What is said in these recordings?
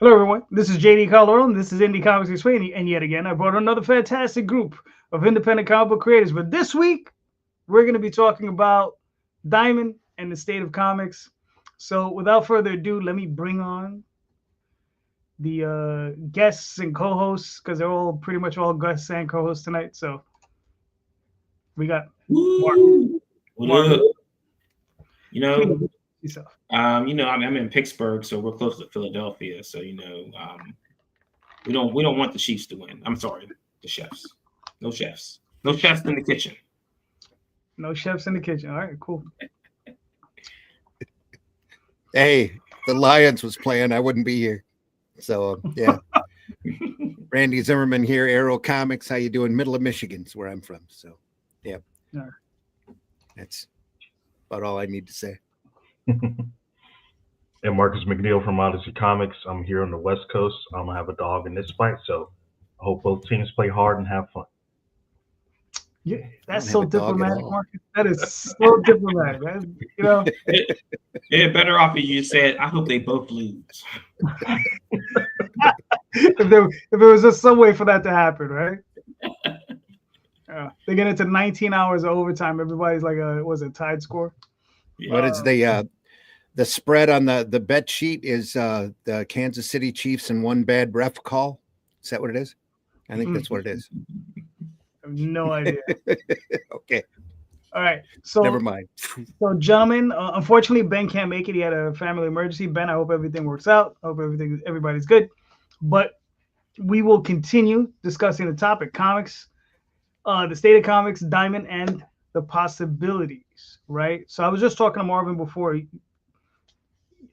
Hello, everyone. This is JD Calderon. This is Indie Comics Explained. And yet again, I brought another fantastic group of independent comic book creators. But this week, we're going to be talking about Diamond and the state of comics. So without further ado, let me bring on the guests and co-hosts because they're all pretty much all guests and co-hosts tonight. So we got Marvin. Woo! What Marvin, up? You please know, introduce yourself. I'm in Pittsburgh, so we're close to Philadelphia. So we don't want the Chiefs to win. I'm sorry, the chefs. No chefs. No chefs in the kitchen. No chefs in the kitchen. All right, cool. Hey, the Lions was playing, I wouldn't be here. So yeah. Randy Zimmerman here, Arrow Comics. How you doing? Middle of Michigan's where I'm from. So yeah. That's about all I need to say. And Marcus McNeal from Odyssey Comics. I'm here on the West Coast. I'm gonna have a dog in this fight, so I hope both teams play hard and have fun. Yeah, that's have so a dog at diplomatic, all. That is so diplomatic. Yeah, better off if you said, I hope they both lose. if there was just some way for that to happen, right? They get into 19 hours of overtime. Everybody's like was it tied score? Yeah. What is the spread on the bet sheet is the Kansas City Chiefs and one bad ref call? Is that what it is? I think that's what it is. I have no idea. Okay. All right. So Never mind. So, gentlemen, unfortunately, Ben can't make it. He had a family emergency. Ben, I hope everything works out. I hope everybody's good. But we will continue discussing the topic: comics, the state of comics, Diamond, and the possibilities. Right. So I was just talking to Marvin before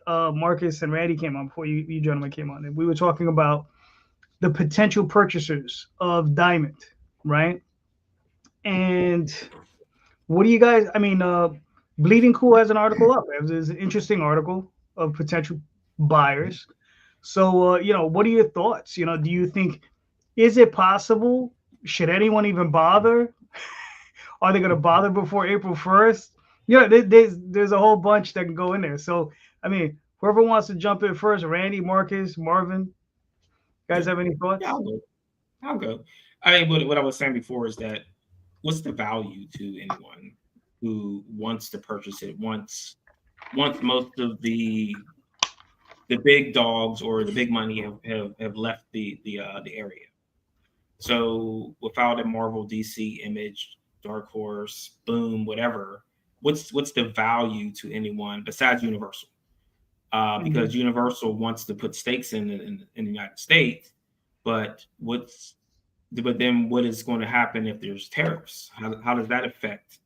Marcus and Randy came on. Before you gentlemen came on, and we were talking about the potential purchasers of Diamond. Right. And what do you guys? I mean, Bleeding Cool has an article up. It's an interesting article of potential buyers. So, what are your thoughts? Do you think is it possible? Should anyone even bother? Are they going to bother before April 1st? There's a whole bunch that can go in there. So, I mean, whoever wants to jump in first, Randy, Marcus, Marvin, guys have any thoughts? Yeah, I'll go. What I was saying before is that what's the value to anyone who wants to purchase it once most of the big dogs or the big money have left the area. So without a Marvel, DC, Image, Dark Horse, Boom, whatever, what's the value to anyone besides Universal? Because Universal wants to put stakes in the United States, but then what is going to happen if there's tariffs? How does that affect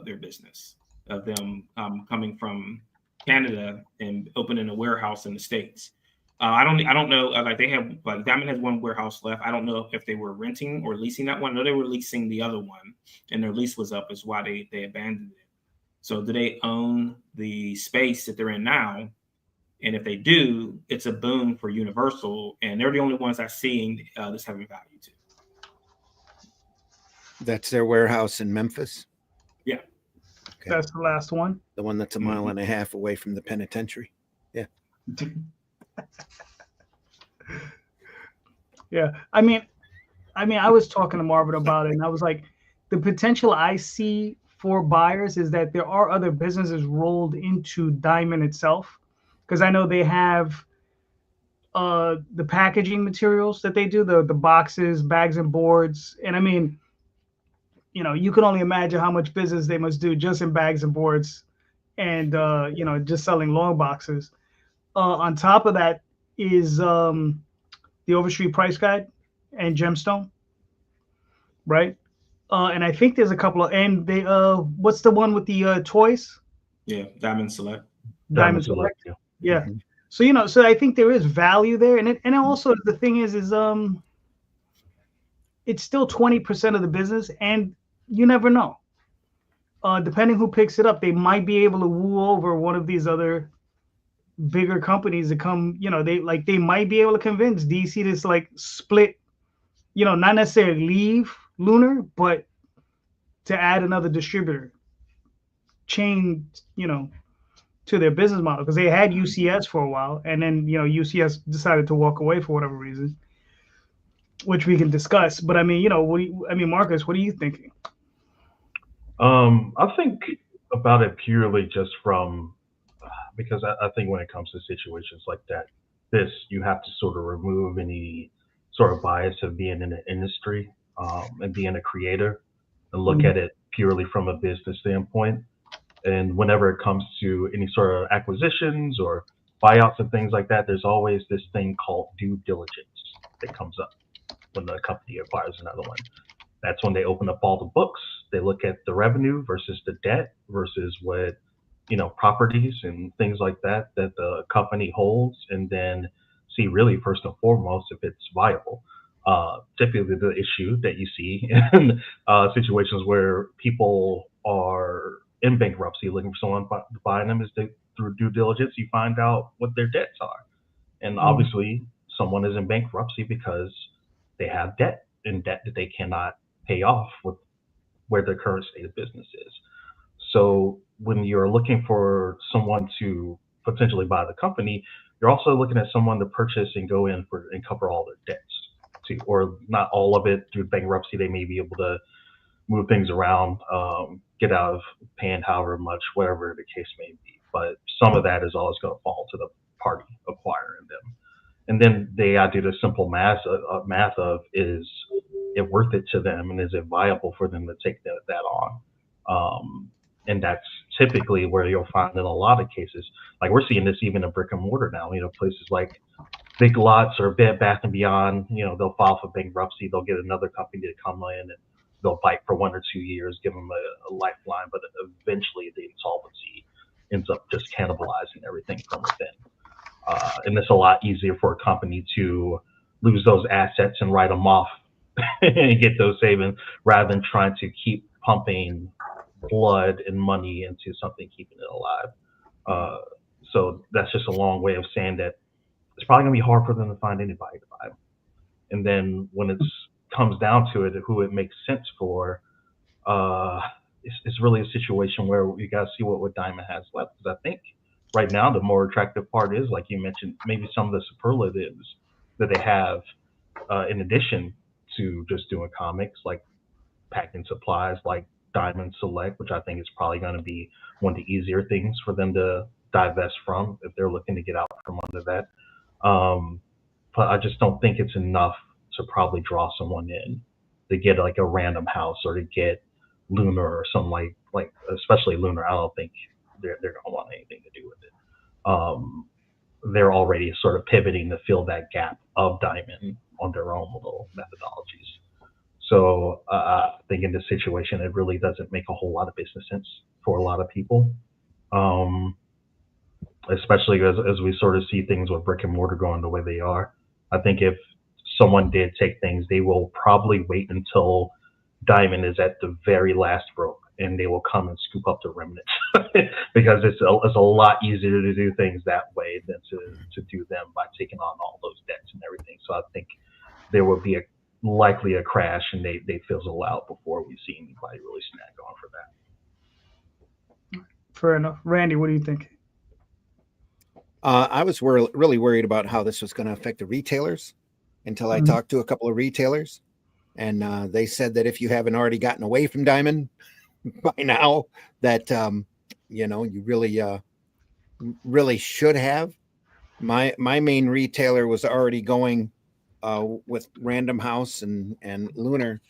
their business of them coming from Canada and opening a warehouse in the States? I don't know. Diamond has one warehouse left. I don't know if they were renting or leasing that one. I know they were leasing the other one, and their lease was up, is why they abandoned it. So do they own the space that they're in now? And if they do, it's a boom for Universal, and they're the only ones I'm seeing this having value to. That's their warehouse in Memphis. Yeah. Okay. That's the last one. The one that's a mile and a half away from the penitentiary. Yeah. Yeah. I mean, I was talking to Marvin about it, and I was like, the potential I see for buyers is that there are other businesses rolled into Diamond itself, because I know they have the packaging materials that they do, the boxes, bags, and boards, and I mean, you can only imagine how much business they must do just in bags and boards, and just selling long boxes. On top of that is the Overstreet Price Guide and Gemstone, right? And I think there's a couple of, and they what's the one with the toys? Yeah, Diamond Select. Diamond Select. Yeah. Mhm. So so I think there is value there, and also the thing is it's still 20% of the business, and you never know. Depending who picks it up, they might be able to woo over one of these other bigger companies to come. They might be able to convince DC to split. Not necessarily leave Lunar, but to add another distributor, chain. to their business model, because they had UCS for a while, and then UCS decided to walk away for whatever reason, which we can discuss. But I mean, Marcus, what are you thinking? I think about it purely just from because I think when it comes to situations like that, you have to sort of remove any sort of bias of being in the industry and being a creator and look at it purely from a business standpoint. And whenever it comes to any sort of acquisitions or buyouts and things like that, there's always this thing called due diligence that comes up when the company acquires another one. That's when they open up all the books. They look at the revenue versus the debt versus what, properties and things like that the company holds, and then see really first and foremost if it's viable. Typically, the issue that you see in situations where people are in bankruptcy looking for someone to buy them is through due diligence, you find out what their debts are. And obviously, someone is in bankruptcy because they have debt, and debt that they cannot pay off with where their current state of business is. So when you're looking for someone to potentially buy the company, you're also looking at someone to purchase and go in and cover all their debts too, or not all of it through bankruptcy. They may be able to move things around, get out of paying however much, whatever the case may be. But some of that is always going to fall to the party acquiring them. And then they do the simple math of, is it worth it to them, and is it viable for them to take that on? And that's typically where you'll find in a lot of cases, like we're seeing this even in brick and mortar now, places like Big Lots or Bed Bath & Beyond, they'll file for bankruptcy, they'll get another company to come in and they'll fight for 1 or 2 years, give them a lifeline, but eventually the insolvency ends up just cannibalizing everything from within. And it's a lot easier for a company to lose those assets and write them off and get those savings rather than trying to keep pumping blood and money into something keeping it alive. So that's just a long way of saying that it's probably going to be hard for them to find anybody to buy them. And then when it comes down to it, who it makes sense for, it's really a situation where you got to see what Diamond has left. Because I think right now the more attractive part is, like you mentioned, maybe some of the superlatives that they have in addition to just doing comics, like packing supplies, like Diamond Select, which I think is probably going to be one of the easier things for them to divest from if they're looking to get out from under that. But I just don't think it's enough to probably draw someone in to get like a Random House or to get Lunar or something like especially Lunar. I don't think they're going to want anything to do with it. They're already sort of pivoting to fill that gap of Diamond on their own little methodologies. So I think in this situation, it really doesn't make a whole lot of business sense for a lot of people, especially as we sort of see things with brick and mortar going the way they are. I think if someone did take things, they will probably wait until Diamond is at the very last rope, and they will come and scoop up the remnants because it's a lot easier to do things that way than to do them by taking on all those debts and everything. So I think there would be likely a crash, and they fizzle out before we see anybody really snag on for that. Fair enough. Randy, what do you think? I was really worried about how this was going to affect the retailers until I talked to a couple of retailers, and they said that if you haven't already gotten away from Diamond by now, that you really should have. My main retailer was already going with Random House and Lunar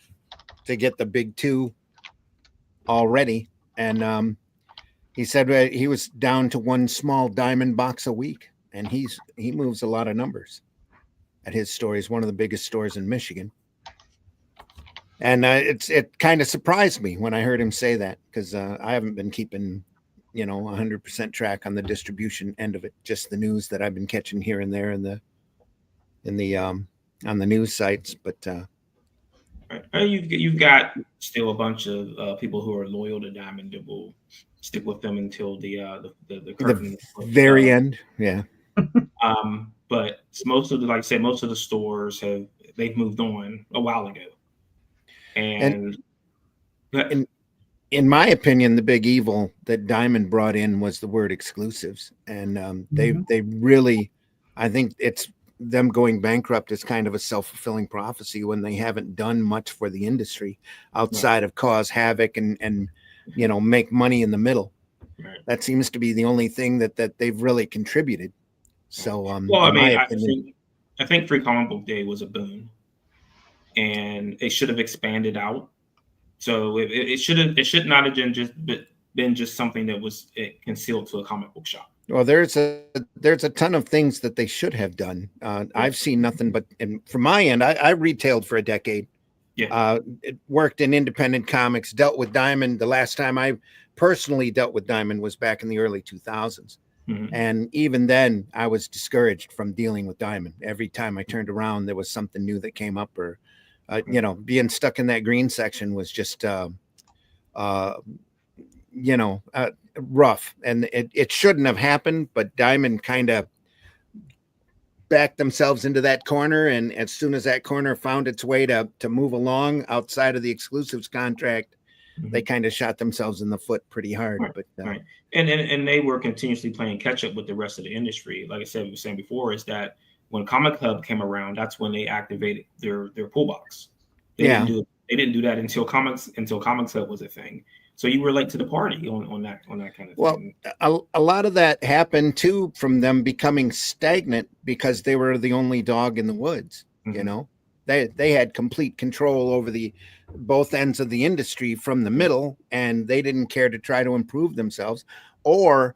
to get the big two already, and he said he was down to one small Diamond box a week, and he moves a lot of numbers at his store. He's one of the biggest stores in Michigan, and it kind of surprised me when I heard him say that, because I haven't been keeping 100% track on the distribution end of it, just the news that I've been catching here and there on the news sites. But you've got still a bunch of people who are loyal to Diamond that will stick with them until the curtain, the very end. Yeah. But most of the stores they've moved on a while ago, and in my opinion, the big evil that Diamond brought in was the word exclusives, and they really, I think it's them going bankrupt is kind of a self-fulfilling prophecy when they haven't done much for the industry outside of cause havoc and make money in the middle. Right. That seems to be the only thing that they've really contributed. So, well, I in my mean, opinion, I think Free Comic Book Day was a boon, and it should have expanded out. So it should not have been just something that was concealed to a comic book shop. well, there's a ton of things that they should have done. I've seen nothing but, and from my end, I retailed for a decade. Yeah. It worked in independent comics, dealt with Diamond. The last time I personally dealt with Diamond was back in the early 2000s. Mhm. And even then, I was discouraged from dealing with Diamond. Every time I turned around, there was something new that came up, or, being stuck in that green section was just, rough. And it shouldn't have happened, but Diamond kind of backed themselves into that corner, and as soon as that corner found its way to move along outside of the exclusives contract, they kind of shot themselves in the foot pretty hard. Right. But right, and they were continuously playing catch up with the rest of the industry. Like I said, we were saying before, is that when Comic Hub came around, that's when they activated their pull box. They didn't do that until Comics Hub was a thing. So you were late to the party on that kind of thing. Well, a lot of that happened too from them becoming stagnant because they were the only dog in the woods. They had complete control over both ends of the industry from the middle, and they didn't care to try to improve themselves or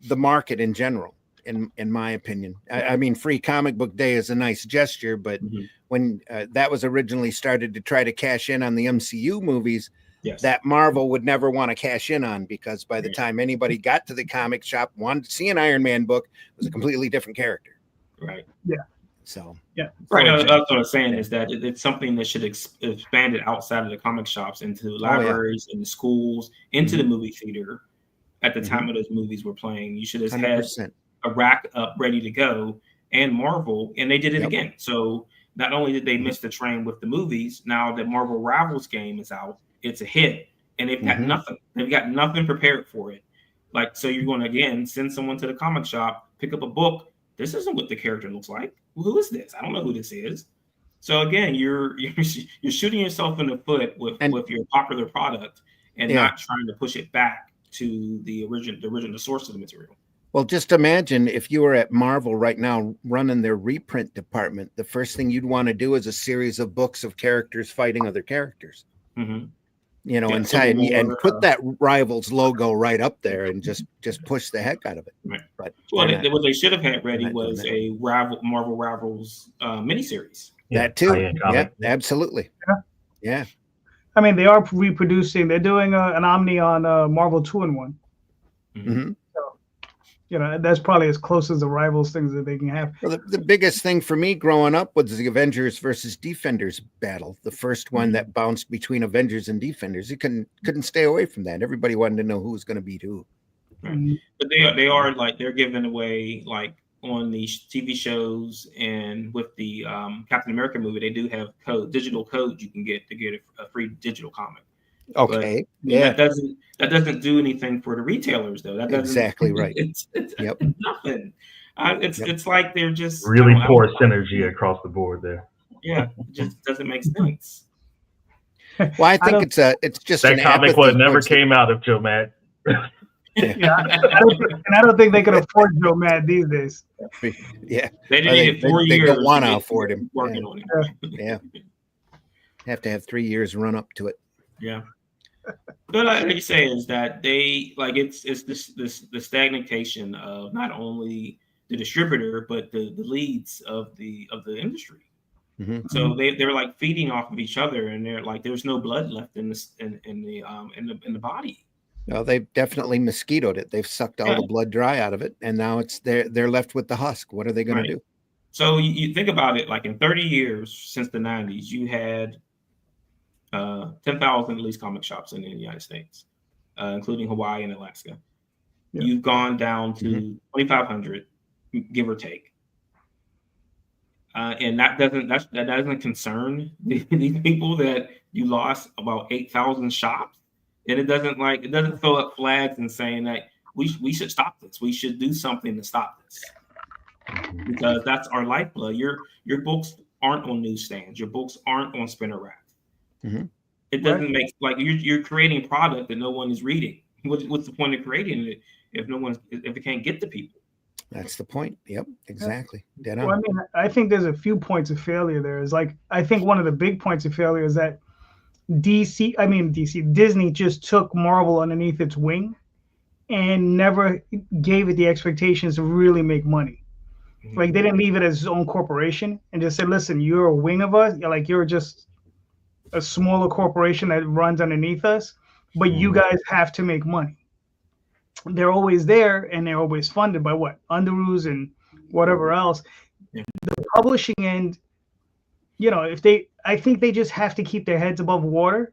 the market in general. In my opinion, I mean, Free Comic Book Day is a nice gesture, but when that was originally started to try to cash in on the MCU movies, that Marvel would never want to cash in on, because by the time anybody got to the comic shop, wanted to see an Iron Man book, it was a completely different character. Right. Yeah. So right. That's what I'm saying is that it's something that should expand it outside of the comic shops into libraries, into schools, into the movie theater. At the time of those movies were playing, you should have 100%. had a rack up ready to go, and Marvel, and they did it again. So not only did they miss the train with the movies, now that Marvel Rivals game is out, it's a hit, and they've got nothing. They've got nothing prepared for it. Like, so you're going to again send someone to the comic shop, pick up a book. This isn't what the character looks like. Well, who is this? I don't know who this is. So again, you're shooting yourself in the foot with your popular product and not trying to push it back to the original source of the material. Well, just imagine if you were at Marvel right now running their reprint department, the first thing you'd want to do is a series of books of characters fighting other characters. And put that Rivals logo right up there and just push the heck out of it. Right. But what they should have had ready was a Marvel Rivals miniseries. That too. Yeah, absolutely. Yeah. I mean, they are reproducing. They're doing an Omni on Marvel 2-in-1. So, that's probably as close as the Rivals things that they can have. Well, the biggest thing for me growing up was the Avengers versus Defenders battle. The first one that bounced between Avengers and Defenders. You couldn't stay away from that. Everybody wanted to know who was going to beat who. Right. But they are like, they're giving away, like on the TV shows and with the Captain America movie, they do have digital codes you can get to get a free digital comic. Okay. But, that doesn't do anything for the retailers, though. That doesn't, exactly right. It's nothing. It's like they're just really poor synergy across the board there. Yeah, it just doesn't make sense. Well, I think it's just that comic would never came out of Joe Mad. And I don't think they can afford Joe Mad these days. Yeah, they didn't 4 years. They don't want to afford him. Working on it. Have to have 3 years run up to it. Yeah. But like you say, is that they like it's the stagnation of not only the distributor but the leads of the industry. So they're like feeding off of each other, and they're like there's no blood left in the body. No, they've definitely mosquitoed it. They've sucked all the blood dry out of it, and now they're left with the husk. What are they going to do? So you think about it, like in 30 years since the 90s, you had 10,000 at least comic shops in the United States, including Hawaii and Alaska. Yeah. You've gone down to 2,500, give or take, and that doesn't concern these people that you lost about 8,000 shops. and it doesn't throw up flags and saying that we should stop this. We should do something to stop this, because that's our lifeblood. Your books aren't on newsstands. Your books aren't on spinner rack. Mm-hmm. It doesn't make, like, you're creating product that no one is reading. What's the point of creating it if it can't get to people? That's the point. Yep, exactly. Dead on. Well, I mean, I think there's a few points of failure there. Is like, I think one of the big points of failure is that Disney just took Marvel underneath its wing and never gave it the expectations to really make money. Like, they didn't leave it as its own corporation and just said, listen, you're a wing of us. You're just a smaller corporation that runs underneath us, but you guys have to make money. They're always there, and they're always funded by what? Underoos and whatever else. Yeah. The publishing end, I think they just have to keep their heads above water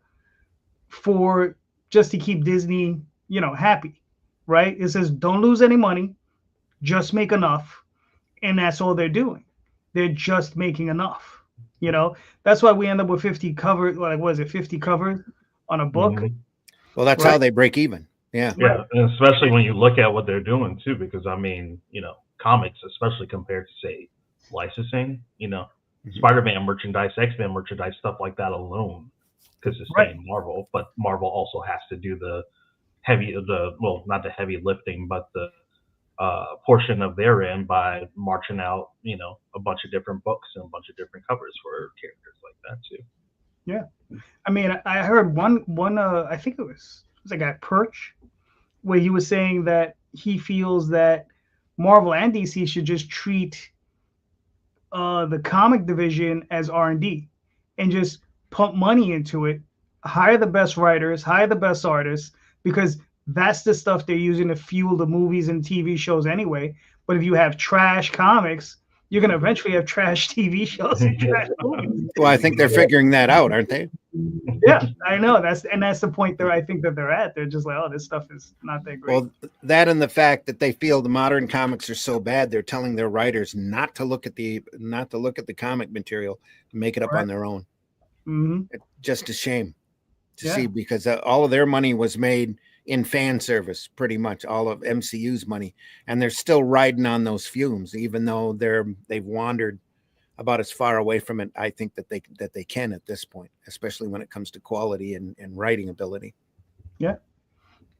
just to keep Disney, happy, right? It says, don't lose any money, just make enough. And that's all they're doing. They're just making enough. That's why we end up with 50 covers. Like, what is it, 50 covers on a book? Mhm. Well, that's how they break even. Yeah. Yeah, and especially when you look at what they're doing too, because I mean, comics, especially compared to say licensing, Spider-Man merchandise, X-Men merchandise, stuff like that alone, because it's saying Marvel, but Marvel also has to do not the heavy lifting, but the portion of their end by marching out, a bunch of different books and a bunch of different covers for characters like that too. Yeah, I mean, I heard one. I think it was a guy Perch, where he was saying that he feels that Marvel and DC should just treat the comic division as R&D and just pump money into it, hire the best writers, hire the best artists, because that's the stuff they're using to fuel the movies and TV shows anyway. But if you have trash comics, you're going to eventually have trash TV shows and trash movies. Well, I think they're figuring that out, aren't they? Yeah, I know. That's the point there. I think that they're at. They're just like, oh, this stuff is not that great. Well, that and the fact that they feel the modern comics are so bad, they're telling their writers not to look at the comic material, make it up on their own. Mm-hmm. It's just a shame to see, because all of their money was made in fan service, pretty much all of MCU's money, and they're still riding on those fumes, even though they've wandered about as far away from it, I think, that they can at this point, especially when it comes to quality and writing ability. Yeah.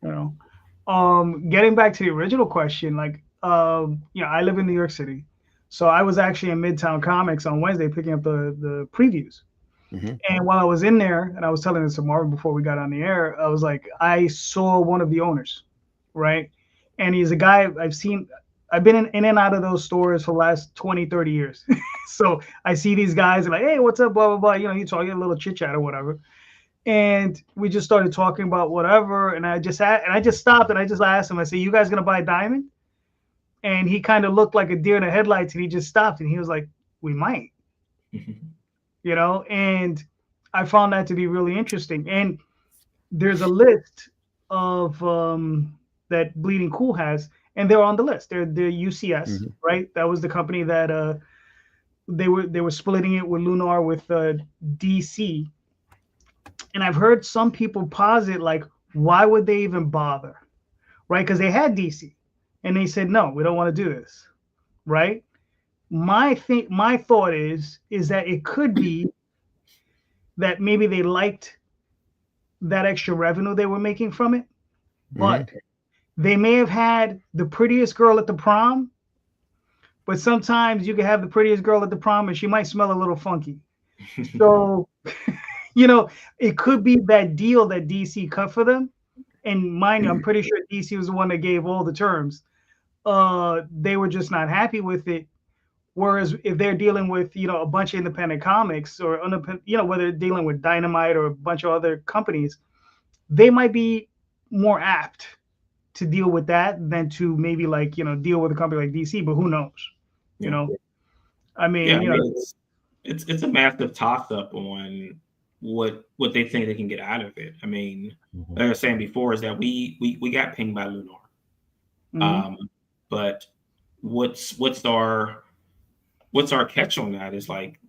Getting back to the original question, like, I live in New York City, so I was actually in Midtown Comics on Wednesday picking up the previews. Mm-hmm. And while I was in there, and I was telling this to Marvin before we got on the air, I was like, I saw one of the owners, right? And he's a guy I've been in and out of those stores for the last 20, 30 years. So I see these guys and like, hey, what's up, blah, blah, blah. You talk, a little chit chat or whatever. And we just started talking about whatever. And I just stopped and I just asked him, I said, you guys going to buy Diamond? And he kind of looked like a deer in the headlights, and he just stopped and he was like, we might. And I found that to be really interesting. And there's a list of that Bleeding Cool has, and they're on the list. They're UCS, right? That was the company that they were splitting it with Lunar with DC. And I've heard some people posit, like, why would they even bother, right? Because they had DC, and they said, no, we don't want to do this, right? My thought is that it could be that maybe they liked that extra revenue they were making from it, but they may have had the prettiest girl at the prom, but sometimes you can have the prettiest girl at the prom and she might smell a little funky. So, it could be that deal that DC cut for them. And mind you, I'm pretty sure DC was the one that gave all the terms. They were just not happy with it. Whereas if they're dealing with, a bunch of independent comics or, whether they're dealing with Dynamite or a bunch of other companies, they might be more apt to deal with that than to maybe deal with a company like DC. But who knows? I mean, it's a massive toss up on what they think they can get out of it. I mean, like I was saying before, is that we got pinged by Lunar, but what's our catch on that? Is like,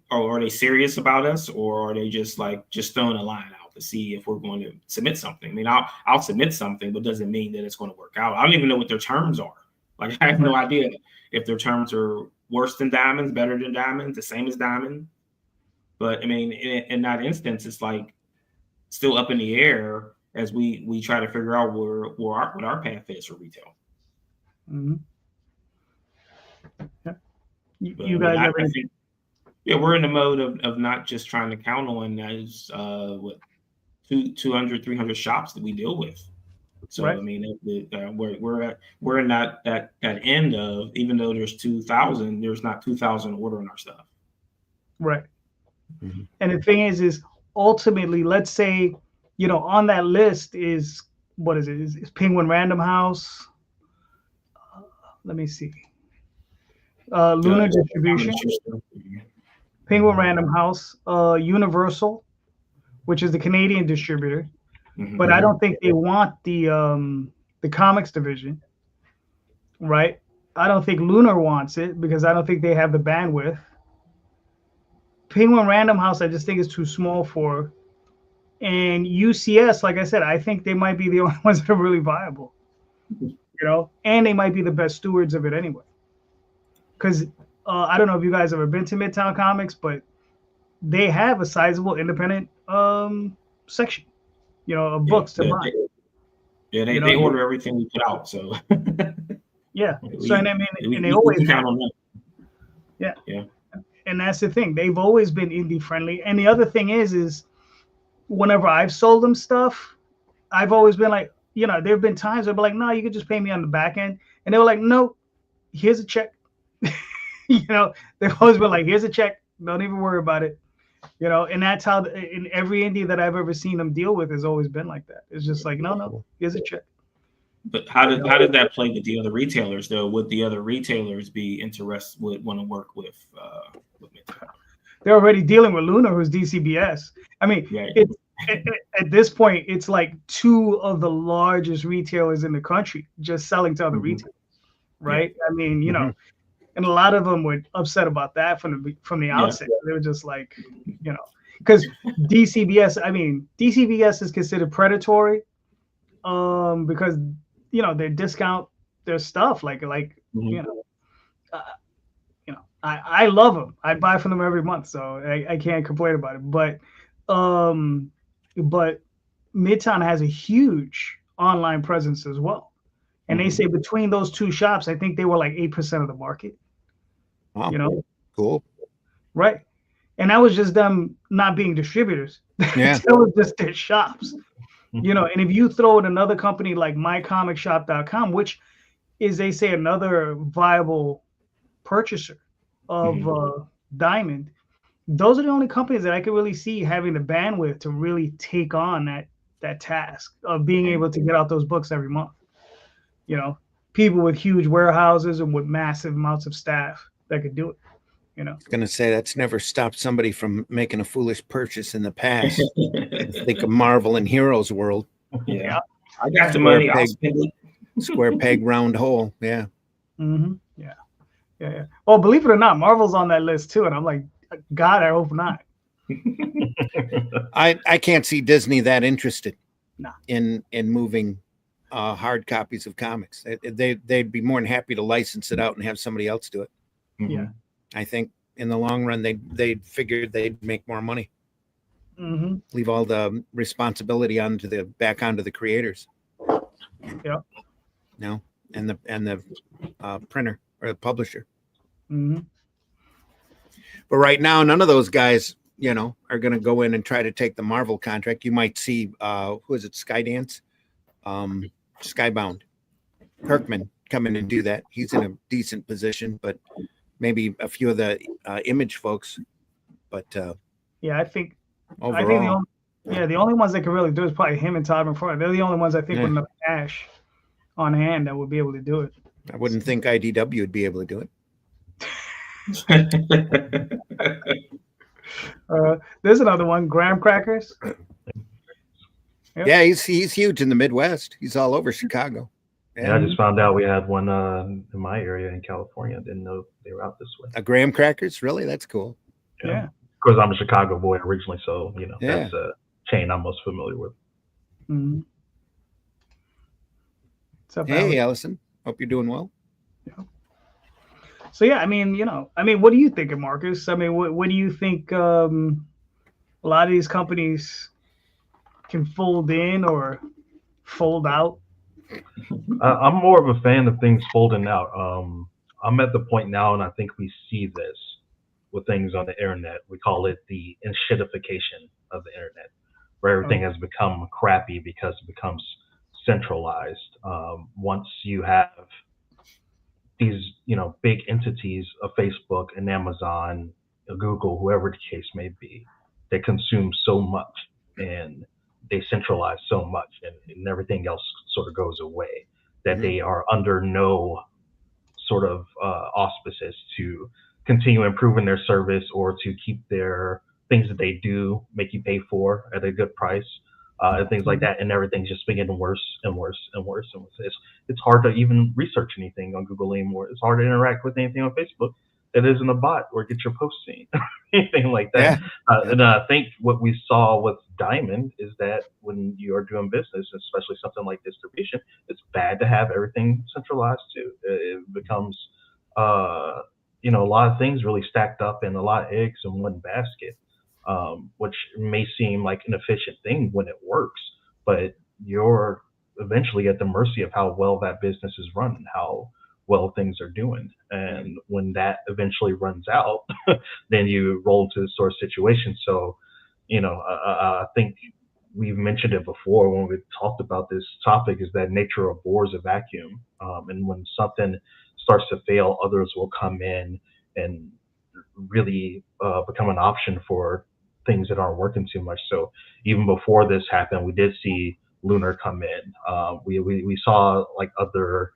are they serious about us, or are they just throwing a line out to see if we're going to submit something. I mean, I'll submit something, but doesn't mean that it's going to work out. I don't even know what their terms are. Like, I have no idea if their terms are worse than diamonds, better than diamonds, the same as diamond. But I mean, in that instance, it's like still up in the air as we try to figure out what our path is for retail. Mm-hmm. Yeah. You guys I think, we're in the mode of not just trying to count on those 200, 300 shops that we deal with. So I mean, we're in that end of, even though there's 2,000, there's not 2,000 ordering our stuff. Right. Mm-hmm. And the thing is ultimately, let's say, on that list is, what is it? Is Penguin Random House? Let me see. Lunar Distribution, Penguin Random House, Universal, which is the Canadian distributor. Mm-hmm. But I don't think they want the comics division, right? I don't think Lunar wants it because I don't think they have the bandwidth. Penguin Random House, I just think is too small for. And UCS, like I said, I think they might be the only ones that are really viable, and they might be the best stewards of it anyway. Because I don't know if you guys ever been to Midtown Comics, but they have a sizable independent section, of books to buy. They order everything we put out, so. Yeah. So and I mean, they always count on them. Yeah. Yeah. And that's the thing; they've always been indie friendly. And the other thing is whenever I've sold them stuff, I've always been like, there have been times I've been like, no, you could just pay me on the back end, and they were like, no, here's a check. They've always been like, here's a check, don't even worry about it. And that's how in every indie that I've ever seen them deal with has always been like that. It's just like, no, here's a check. But how did that play with the other retailers though? Would the other retailers be interested, would want to work with Midtown? They're already dealing with Luna, who's DCBS. I mean, it's at this point, it's like 2 of the largest retailers in the country just selling to other retailers, right? Yeah. I mean, and a lot of them were upset about that from the outset. They were just like, because DCBS is considered predatory, because they discount their stuff I love them. I buy from them every month, so I can't complain about it. But Midtown has a huge online presence as well, and they say between those 2 shops, I think they were like 8% of the market. Wow. Cool. Right. And that was just them not being distributors. Yeah. That was just their shops. And if you throw in another company like mycomicshop.com, which is, they say, another viable purchaser of Diamond, those are the only companies that I could really see having the bandwidth to really take on that task of being able to get out those books every month. People with huge warehouses and with massive amounts of staff that could do it. I was going to say that's never stopped somebody from making a foolish purchase in the past. Think of Marvel and Heroes World. Yeah. I got the money. I'll spend it. Square peg, round hole. Yeah. Mm-hmm. Yeah. Well, believe it or not, Marvel's on that list too. And I'm like, God, I hope not. I can't see Disney that interested no. in moving hard copies of comics. They'd be more than happy to license it out and have somebody else do it. Yeah. I think in the long run, they figured they'd make more money. Mm-hmm. Leave all the responsibility back onto the creators. Yeah. No, and the printer or the publisher. Mm-hmm. But right now, none of those guys, are going to go in and try to take the Marvel contract. You might see, who is it, Skydance, Skybound, Kirkman come in and do that. He's in a decent position, but maybe a few of the Image folks. But I think overall, the only ones that can really do it is probably him and Todd McFarlane. They're the only ones I think with enough cash on hand that would be able to do it. I wouldn't think IDW would be able to do it. There's another one, Graham Crackers. Yep. Yeah, he's huge in the Midwest. He's all over Chicago. Yeah, I just found out we had one in my area in California. I didn't know they were out this way. A Graham Crackers? Really? That's cool. Yeah. Of course, I'm a Chicago boy originally, so that's chain I'm most familiar with. Mm-hmm. What's up, Hey, Alex? Allison. Hope you're doing well. Yeah. So yeah, I mean, what do you think of Marcus? I mean, what do you think? A lot of these companies can fold in or fold out. I'm more of a fan of things folding out. I'm at the point now, and I think we see this with things on the internet. We call it the enshittification of the internet, where everything has become crappy because it becomes centralized. Once you have these, big entities of Facebook and Amazon, Google, whoever the case may be, they consume so much and they centralize so much, and everything else sort of goes away, that they are under no sort of auspices to continue improving their service or to keep their things that they do make you pay for at a good price, and things like that. And everything's just been getting worse and worse and worse and worse. It's hard to even research anything on Google anymore. It's hard to interact with anything on Facebook that isn't a bot or get your post seen, anything like that. And I think what we saw with Diamond is that when you are doing business, especially something like distribution, it's bad to have everything centralized too. It becomes, a lot of things really stacked up and a lot of eggs in one basket, which may seem like an efficient thing when it works, but you're eventually at the mercy of how well that business is run and how well things are doing. And when that eventually runs out, then you roll into this sort of situation. So, I think we've mentioned it before when we talked about this topic, is that nature abhors a vacuum. And when something starts to fail, others will come in and really become an option for things that aren't working too much. So even before this happened, we did see Lunar come in. We saw like other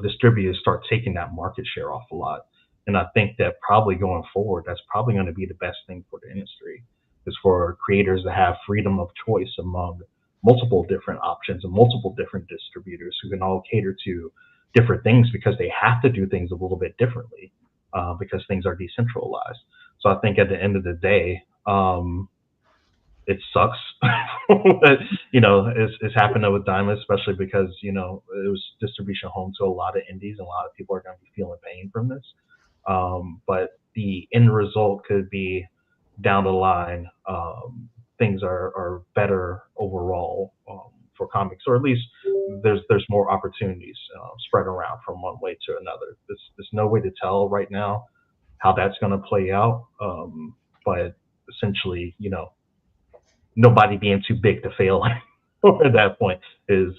distributors start taking that market share off a lot. And I think that probably going forward, that's probably going to be the best thing for the industry, is for creators to have freedom of choice among multiple different options and multiple different distributors who can all cater to different things, because they have to do things a little bit differently, because things are decentralized. So I think at the end of the day, it sucks that, it's happened with Diamond, especially because, it was distribution home to a lot of indies, and a lot of people are going to be feeling pain from this. But the end result could be down the line, things are better overall for comics, or at least there's more opportunities spread around from one way to another. There's no way to tell right now how that's going to play out, but essentially, nobody being too big to fail at that point is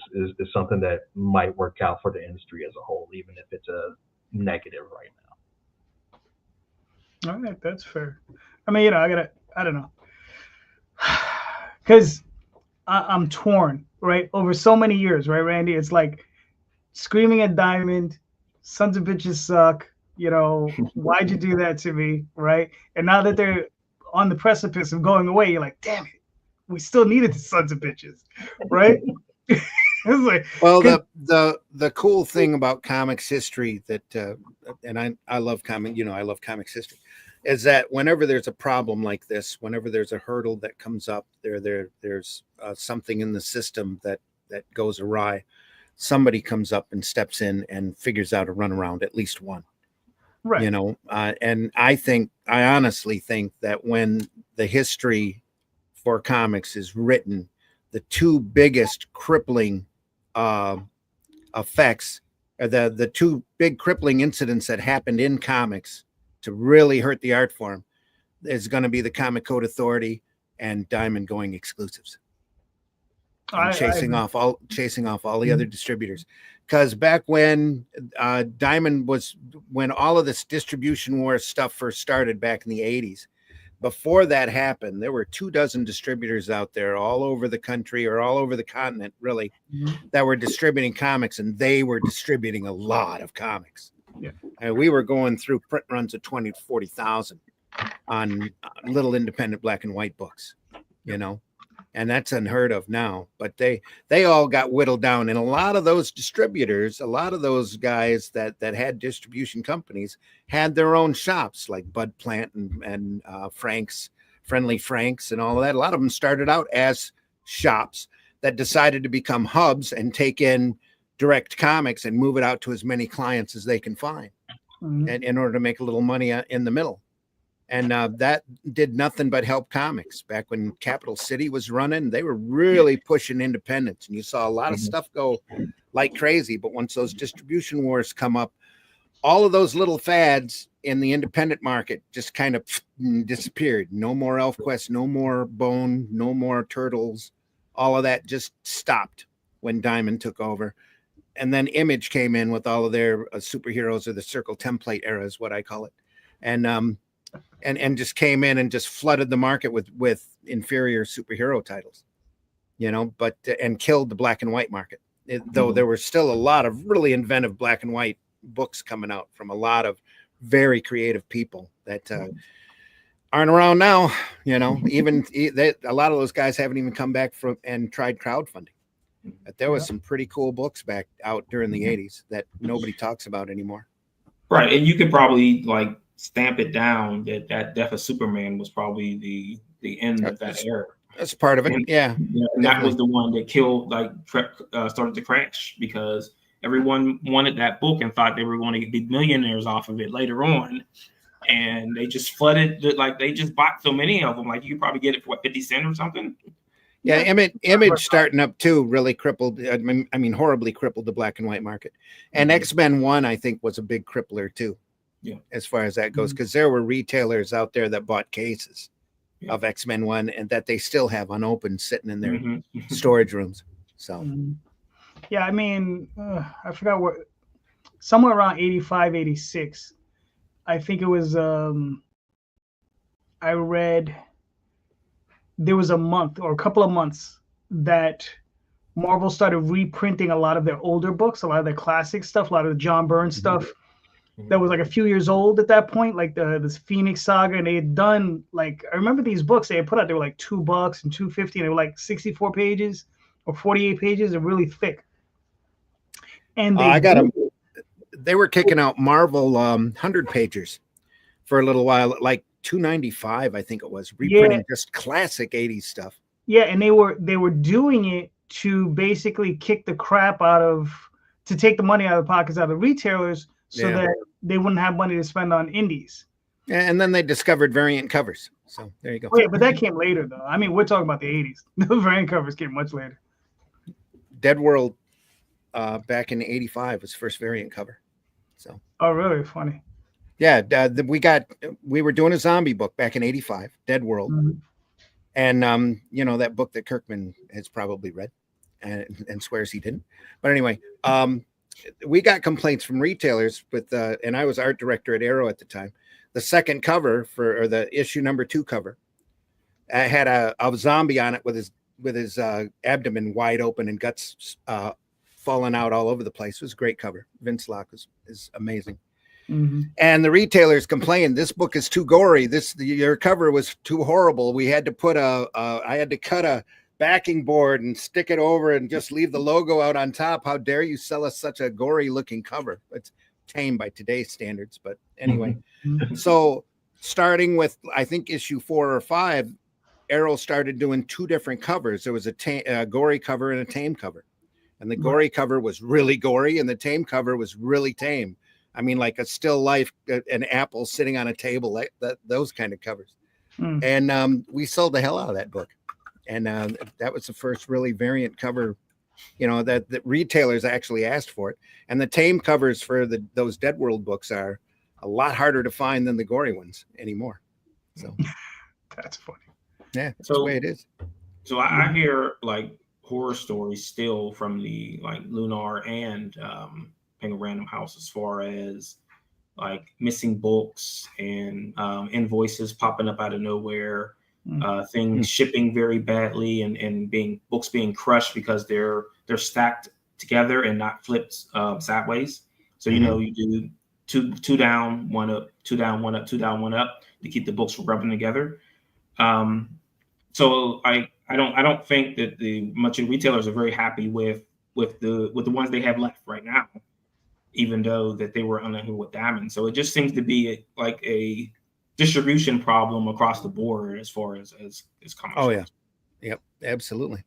something that might work out for the industry as a whole, even if it's a negative right now. All right, that's fair. I mean, I don't know, because I'm torn, right? Over so many years, right, Randy? It's like screaming at Diamond, sons of bitches suck. Why'd you do that to me, right? And now that they're on the precipice of going away, you're like, damn it, we still needed the sons of bitches, right? It's like, well, the cool thing about comics history that, and I love I love comics history, is that whenever there's a problem like this, whenever there's a hurdle that comes up, there's something in the system that goes awry, somebody comes up and steps in and figures out a runaround, at least one. Right. And I honestly think that when the history for comics is written, the two biggest crippling effects, or the two big crippling incidents that happened in comics to really hurt the art form, is going to be the Comic Code Authority and Diamond going exclusives, and chasing off all the other distributors. Because back when Diamond when all of this distribution war stuff first started back in the 80s, before that happened, there were 24 distributors out there all over the country, or all over the continent, really, that were distributing comics, and they were distributing a lot of comics. Yeah. And we were going through print runs of 20 to 40,000 on little independent black and white books, and that's unheard of now. But they all got whittled down, and a lot of those distributors, a lot of those guys that had distribution companies, had their own shops, like Bud Plant and Frank's Friendly Franks and all of that. A lot of them started out as shops that decided to become hubs and take in direct comics and move it out to as many clients as they can find, and in order to make a little money in the middle. And that did nothing but help comics. Back when Capital City was running, they were really pushing independence, and you saw a lot of stuff go like crazy. But once those distribution wars come up, all of those little fads in the independent market just kind of disappeared. No more ElfQuest, no more Bone, no more Turtles. All of that just stopped when Diamond took over. And then Image came in with all of their superheroes, or the Circle template era is what I call it. And just came in and just flooded the market with inferior superhero titles, and killed the black and white market. Though there were still a lot of really inventive black and white books coming out from a lot of very creative people that aren't around now. Even a lot of those guys haven't even come back from and tried crowdfunding. But there was some pretty cool books back out during the 80s that nobody talks about anymore. Right, and you could probably stamp it down that Death of Superman was probably the end of that era. That's part of it. And that was the one that killed, started to crash, because everyone wanted that book and thought they were going to be millionaires off of it later on. And they just flooded, they just bought so many of them. You could probably get it for 50 cents or something. Yeah, Image starting up too really crippled. I mean, horribly crippled the black and white market. And X-Men 1, I think, was a big crippler too. Yeah, as far as that goes, because there were retailers out there that bought cases of X-Men 1 and that they still have unopened sitting in their storage rooms. So, yeah, I mean, I forgot what, somewhere around 85, 86, I think it was, I read, there was a month or a couple of months that Marvel started reprinting a lot of their older books, a lot of their classic stuff, a lot of the John Byrne stuff that was a few years old at that point, like this Phoenix Saga. And they had done, I remember these books they had put out, they were $2 and $2.50, and they were 64 pages or 48 pages and really thick. And they were kicking out Marvel 100 pagers for a little while, at $2.95, I think it was, reprinting just classic 80s stuff. Yeah, and they were doing it to basically kick the crap to take the money out of the pockets out of the retailers, so that they wouldn't have money to spend on indies. And then they discovered variant covers. So there you go. Oh, yeah, but that came later, though. I mean, we're talking about the 80s. The variant covers came much later. Dead World back in 85 was first variant cover. So. Oh, really? Funny. Yeah, we were doing a zombie book back in 85, Dead World. And that book that Kirkman has probably read and swears he didn't. But anyway, we got complaints from retailers and I was art director at Arrow at the time. The second cover or the issue number 2 cover, I had a zombie on it with his abdomen wide open and guts falling out all over the place. It was a great cover. Vince Locke is amazing. And the retailers complained, this book is too gory. Your cover was too horrible. We had to put I had to cut a backing board and stick it over and just leave the logo out on top. How dare you sell us such a gory looking cover? It's tame by today's standards, but anyway. So starting with, I think, issue 4 or 5, Arrow started doing 2 different covers. There was a gory cover and a tame cover. And the gory cover was really gory and the tame cover was really tame. I mean, like a still life, an apple sitting on a table, those kind of covers. And we sold the hell out of that book. And that was the first really variant cover, that retailers actually asked for it. And the tame covers for those Dead World books are a lot harder to find than the gory ones anymore. So that's funny. Yeah, that's the way it is. So I hear horror stories still from the Lunar and Penguin Random House, as far as missing books and invoices popping up out of nowhere. Things shipping very badly and books being crushed because they're stacked together and not flipped sideways. So you do two down, one up, 2 down, 1 up, 2 down, 1 up to keep the books from rubbing together. So I don't think that much of the retailers are very happy with the ones they have left right now, even though that they were unhappy with Diamond. So it just seems to be distribution problem across the board as far as comic Oh shops. yeah, yep, absolutely.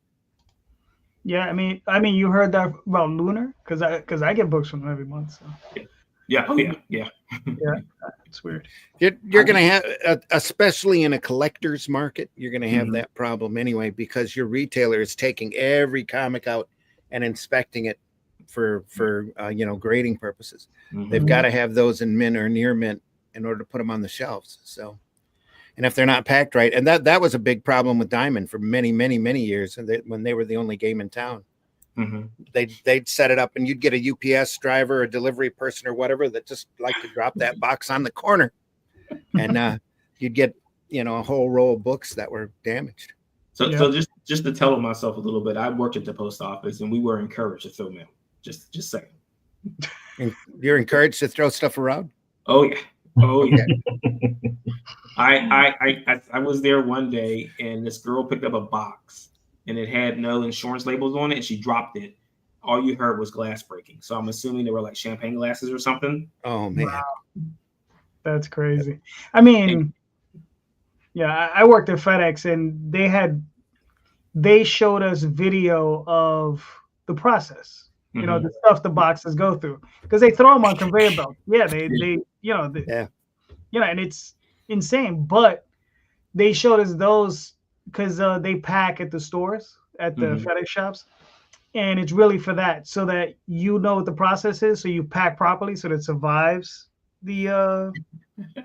Yeah, I mean, you heard that about Lunar because I get books from them every month. So Yeah. Oh yeah. yeah, it's weird. You're going to have, especially in a collector's market, you're going to have Mhm. that problem anyway, because your retailer is taking every comic out and inspecting it for grading purposes. Mhm. They've got to have those in mint or near mint in order to put them on the shelves. So, and if they're not packed right, and that was a big problem with Diamond for many, many, many years, and when they were the only game in town. Mhm. They'd set it up, and you'd get a UPS driver, a delivery person, or whatever that just like to drop that box on the corner, and you'd get a whole row of books that were damaged. So just to tell myself a little bit, I worked at the post office, and we were encouraged to throw mail. Just saying. And you're encouraged to throw stuff around. Oh yeah. Oh yeah. Okay. I was there one day, and this girl picked up a box, and it had no insurance labels on it, and she dropped it. All you heard was glass breaking. So I'm assuming they were like champagne glasses or something. Oh man, wow. That's crazy. I mean, yeah, I worked at FedEx, and they showed us video of the process. You know, the stuff the boxes go through, because they throw them on conveyor belts. Yeah, they and it's insane. But they showed us those because they pack at the stores, at the FedEx shops, and it's really for that, so that you know what the process is, so you pack properly, so that it survives the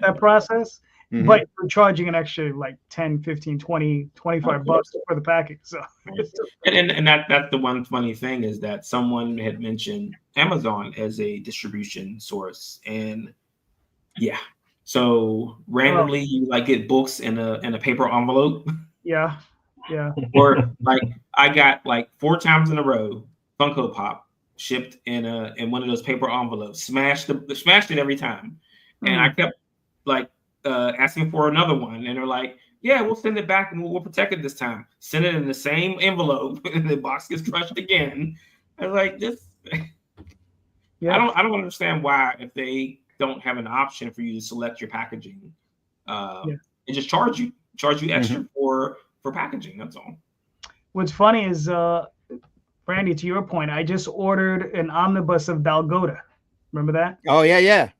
that process. But you're charging an extra like 10, 15, 20, 25 bucks for the package. So and that's the one funny thing is that someone had mentioned Amazon as a distribution source, and yeah, so randomly you like get books in a paper envelope. Yeah. Or like I got like 4 times in a row Funko Pop shipped in one of those paper envelopes, smashed it every time, and I kept like asking for another one, and they're like, yeah, we'll send it back and we'll protect it this time. Send it in the same envelope, and the box gets crushed again. I was like, this. Yeah. I don't understand why, if they don't have an option for you to select your packaging, and just charge you extra for packaging. That's all. What's funny is, Brandy, to your point, I just ordered an omnibus of Dalgota. Remember that? Oh yeah.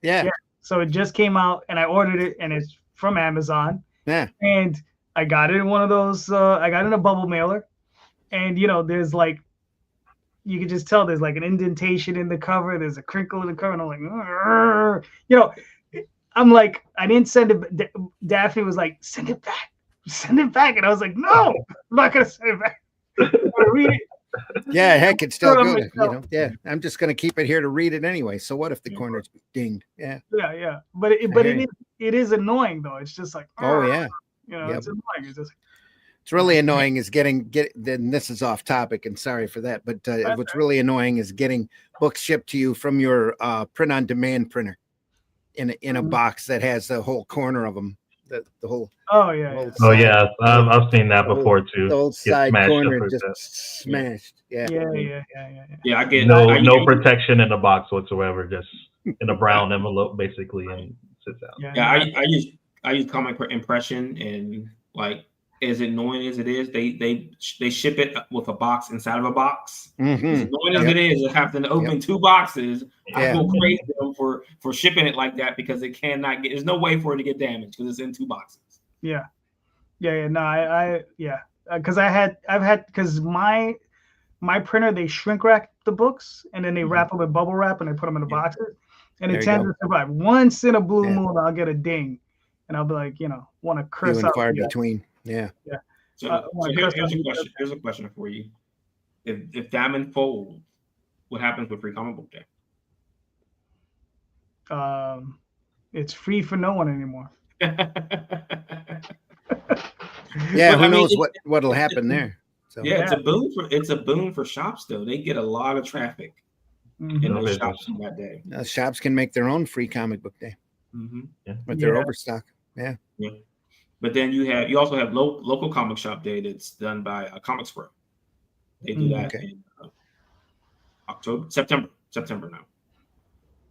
So it just came out, and I ordered it, and it's from Amazon. Yeah. And I got it in one of those. I got it in a bubble mailer, and there's like, you can just tell there's like an indentation in the cover. There's a crinkle in the cover, and I'm like, I'm like, I didn't send it. Daphne was like, send it back, and I was like, no, I'm not gonna send it back. I'm gonna read it. Yeah, heck, it's still good. Yeah, I'm just gonna keep it here to read it anyway. So what if the corner's dinged? Yeah. But it is annoying though. It's just like, oh yeah, it's annoying. It's really annoying is then this is off topic, and sorry for that, but what's really annoying is getting books shipped to you from your print-on-demand printer in a box that has the whole corner of them, the whole. Oh yeah. I've seen that before too. The whole side corner just smashed. Yeah. I get no protection in the box whatsoever, just in a brown envelope basically, and sits out. I use comic impression, and like, as annoying as it is, they ship it with a box inside of a box. As annoying as it is, having to open 2 boxes, I feel crazy for shipping it like that, because it cannot get. There's no way for it to get damaged because it's in 2 boxes. Yeah. No, because because my printer, they shrink wrap the books, and then they wrap them in bubble wrap, and they put them in the boxes, and it tends to survive. Once in a blue moon, I'll get a ding, and I'll be like, want to curse out. Far between. Yeah. So here's a question for you. If Diamond folds, what happens with Free Comic Book Day? It's free for no one anymore. Yeah, who knows what'll happen there. So it's a boon for shops though. They get a lot of traffic in those shops on that day. Shops can make their own Free Comic Book Day. But they're overstock. Yeah. But then you also have local comic shop day that's done by Comic Square. They do that in September now.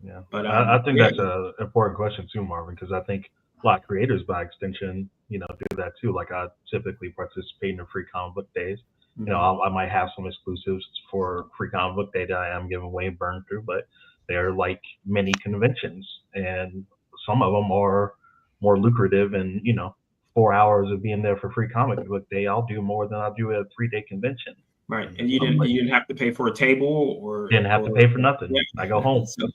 Yeah, but I think that's an important question too, Marvin, because I think lot of creators by extension, do that too. Like I typically participate in the free comic book days. I might have some exclusives for free comic book day that I am giving away and burn through, but they're like mini conventions, and some of them are more lucrative. And 4 hours of being there for free comic book day, I'll do more than I'll do at a 3-day convention. Right, and you didn't have to pay for a table or didn't have to pay for nothing. Yeah. I go home. So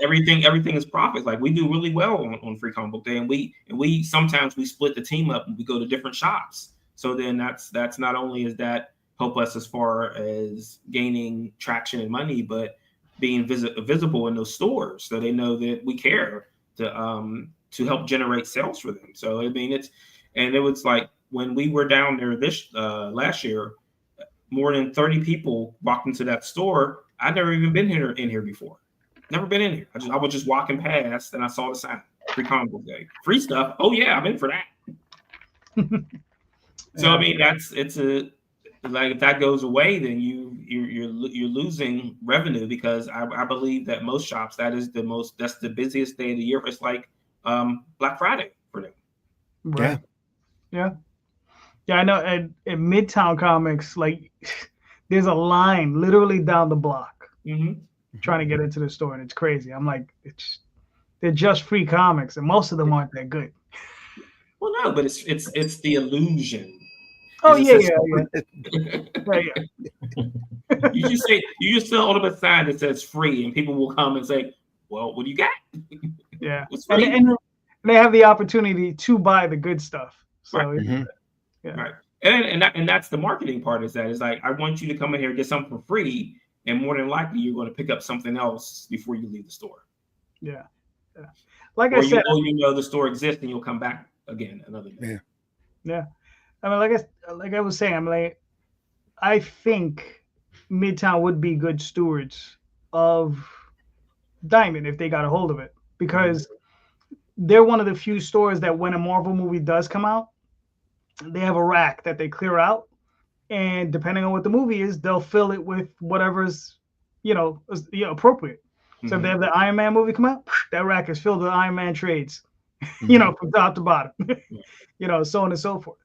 everything is profits. Like we do really well on free comic book day, and we sometimes we split the team up and we go to different shops. So then that's not only is that help us as far as gaining traction and money, but being visible in those stores so they know that we care to help generate sales for them. So I mean it was like when we were down there this last year, more than 30 people walked into that store. I'd never even been in here before. Never been in here. I was just walking past and I saw the sign, free comic book day, free stuff. Oh yeah, I'm in for that. So I mean if that goes away, then you're losing revenue, because I believe that most shops that's the busiest day of the year. It's like Black Friday for them. Right. Yeah. I know at Midtown Comics, like there's a line literally down the block trying to get into the store, and it's crazy. I'm like, they're just free comics, and most of them aren't that good. Well, no, but it's the illusion. Oh yeah. You just sell ultimate sign that says free, and people will come and say, "Well, what do you got?" Yeah, and they have the opportunity to buy the good stuff. So right. Yeah. Right, and that's the marketing part. Is like, I want you to come in here and get something for free, and more than likely you're going to pick up something else before you leave the store. Yeah. Like I said, the store exists, and you'll come back again another day. Yeah. I mean, like I was saying, I'm like, I think Midtown would be good stewards of Diamond if they got a hold of it, because they're one of the few stores that when a Marvel movie does come out, they have a rack that they clear out, and depending on what the movie is, they'll fill it with whatever's appropriate. So if they have the Iron Man movie come out, that rack is filled with Iron Man trades, from top to bottom, so on and so forth.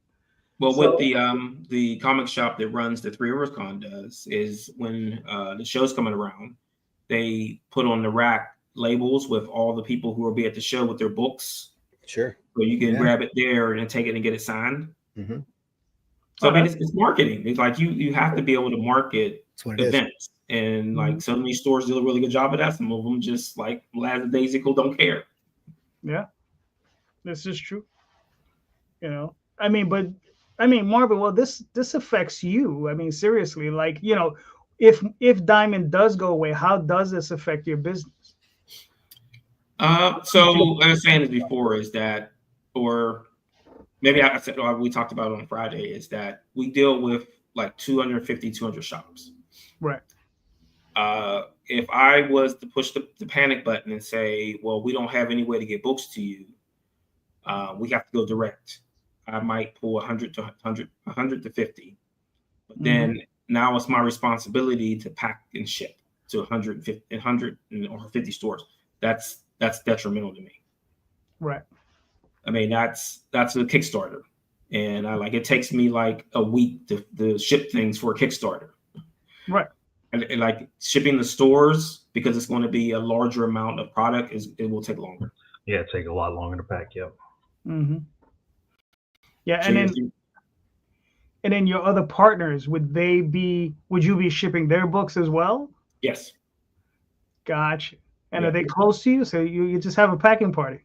Well, what the comic shop that runs the Three Rivers Con does is when the show's coming around, they put on the rack labels with all the people who will be at the show with their books. Sure. So you can grab it there and take it and get it signed. Mm-hmm. So I mean, it's marketing. It's like you have to be able to market events, and like some of these stores do a really good job of that. Some of them just like lackadaisical, don't care. Yeah, this is true. Marvin, well, this affects you. I mean, seriously, like, if Diamond does go away, how does this affect your business? So I was saying this before is that, or maybe I said, we talked about it on Friday, is that we deal with like 200 shops. Right. If I was to push the panic button and say, well, we don't have any way to get books to you, we have to go direct. I might pull 100 to 50, but then now it's my responsibility to pack and ship to 150 stores. That's detrimental to me. Right. I mean, that's a Kickstarter, and it takes me like a week to ship things for a Kickstarter. Right. And like shipping the stores, because it's going to be a larger amount of product, it will take longer. Yeah, it takes a lot longer to pack. Yep. Mm-hmm. Yeah, and then your other partners, would you be shipping their books as well? Yes. Gotcha. And are they close to you? So you just have a packing party?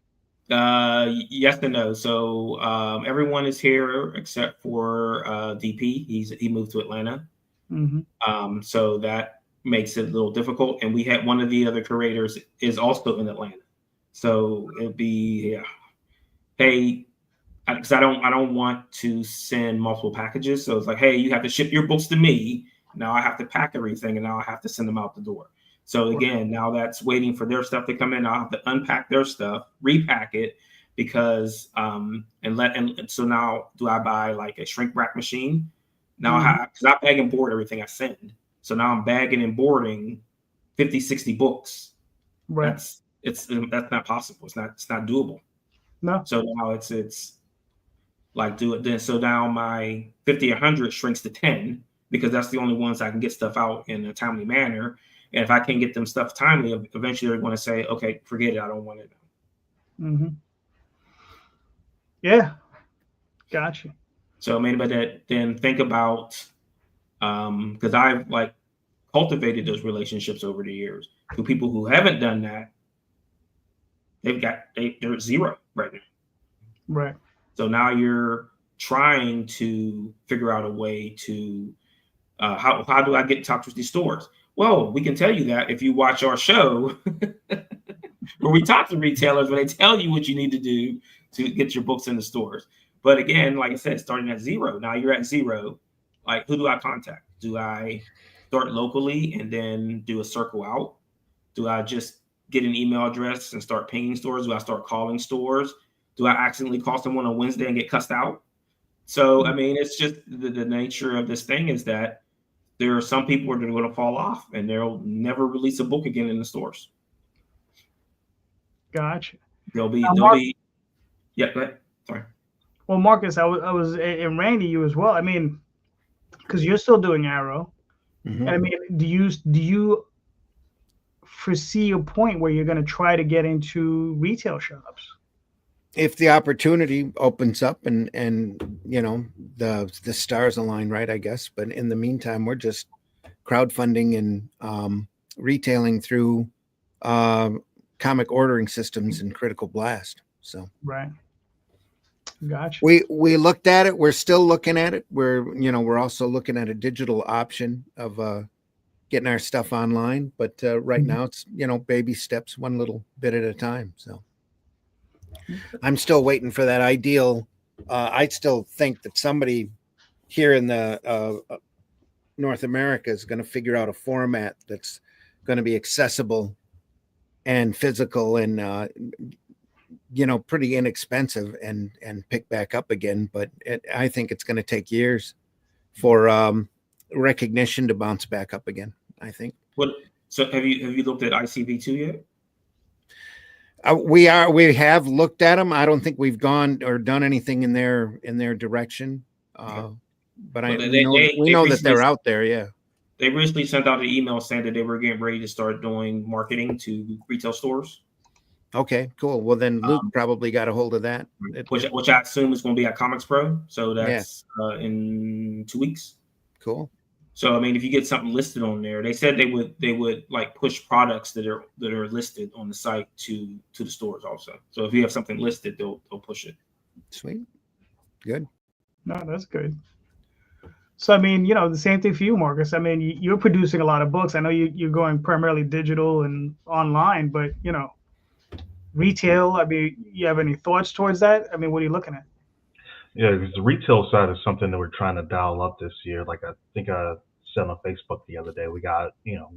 Yes and no. So everyone is here except for DP. He moved to Atlanta. Mm-hmm. So that makes it a little difficult. And we had one of the other curators is also in Atlanta. So it'd be, hey, because I don't want to send multiple packages. So it's like, hey, you have to ship your books to me. Now I have to pack everything, and now I have to send them out the door. So again, now that's waiting for their stuff to come in. I'll have to unpack their stuff, repack it, because so now do I buy like a shrink wrap machine? Now because I bag and board everything I send. So now I'm bagging and boarding 50, 60 books. Right. That's not possible. It's not doable. No. So now it's like do it then. So now my 50 or 100 shrinks to 10 because that's the only ones I can get stuff out in a timely manner. And if I can't get them stuff timely, eventually they're going to say, okay, forget it. I don't want it. Mm-hmm. Yeah. Gotcha. So maybe that then think about, because I've like cultivated those relationships over the years. To people who haven't done that, they're zero right now. Right. So now you're trying to figure out a way to how do I get in touch with these stores? Well, we can tell you that if you watch our show where we talk to retailers, where they tell you what you need to do to get your books in the stores. But again, like I said, starting at zero. Now you're at zero. Like, who do I contact? Do I start locally and then do a circle out? Do I just get an email address and start pinging stores? Do I start calling stores? Do I accidentally call someone on Wednesday and get cussed out? So, I mean, it's just the nature of this thing is that there are some people that are going to fall off and they'll never release a book again in the stores. Gotcha. They'll be, yeah, go ahead. Sorry. Well, Marcus, I was, and Randy, you as well. I mean, because you're still doing Arrow. Mhm. I mean, do you foresee a point where you're going to try to get into retail shops? If the opportunity opens up and you know the stars align, right, I guess. But in the meantime, we're just crowdfunding and retailing through comic ordering systems and Critical Blast. So Right. Gotcha. we looked at it. We're still looking at it. We're also looking at a digital option of getting our stuff online. But right now it's baby steps, one little bit at a time. So I'm still waiting for that ideal. I still think that somebody here in the North America is going to figure out a format that's going to be accessible and physical and pretty inexpensive and pick back up again. But I think it's going to take years for recognition to bounce back up again, I think. So have you looked at ICV2 yet? We have looked at them. I don't think we've gone or done anything in their direction. But we know that they're out there. Yeah. They recently sent out an email saying that they were getting ready to start doing marketing to retail stores. Okay, cool. Well, then Luke probably got a hold of that. Which I assume is going to be at Comics Pro. So that's in 2 weeks. Cool. So I mean, if you get something listed on there, they said they would like push products that are listed on the site to the stores also. So if you have something listed, they'll push it. Sweet. Good. No, that's good. So I mean, the same thing for you, Marcus. I mean, you're producing a lot of books. I know you're going primarily digital and online, but retail. I mean, you have any thoughts towards that? I mean, what are you looking at? Yeah, because the retail side is something that we're trying to dial up this year. Like I think I said on Facebook the other day, we got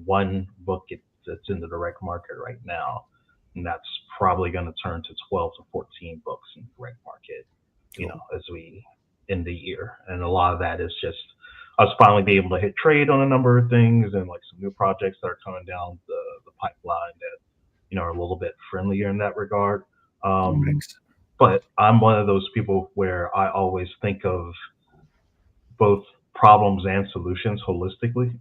one book that's in the direct market right now, and that's probably going to turn to 12 to 14 books in the direct market. Cool. As we end the year, and a lot of that is just us finally being able to hit trade on a number of things and like some new projects that are coming down the pipeline that are a little bit friendlier in that regard. But I'm one of those people where I always think of both problems and solutions holistically.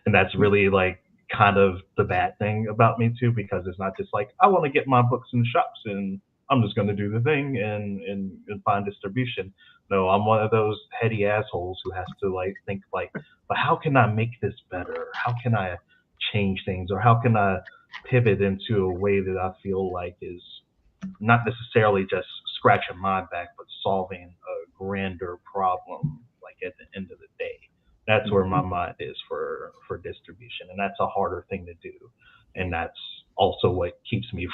And that's really like kind of the bad thing about me too, because it's not just like, I want to get my books in shops and I'm just going to do the thing and find distribution. No, I'm one of those heady assholes who has to like think like, but how can I make this better? How can I change things? Or how can I pivot into a way that I feel like is not necessarily just scratching my back, but solving a grander problem, like at the end of the day. That's where my mind is for distribution. And that's a harder thing to do. And that's also what keeps me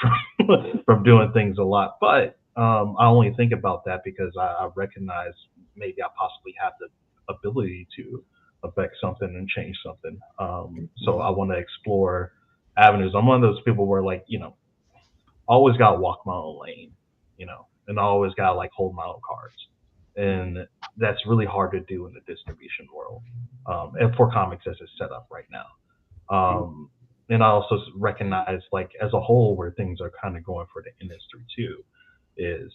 from doing things a lot. But I only think about that because I recognize maybe I possibly have the ability to affect something and change something. So I want to explore avenues. I'm one of those people where like, always got to walk my own lane, and I always got to like hold my own cards. And that's really hard to do in the distribution world. And for comics as it's set up right now. And I also recognize like as a whole where things are kind of going for the industry too. is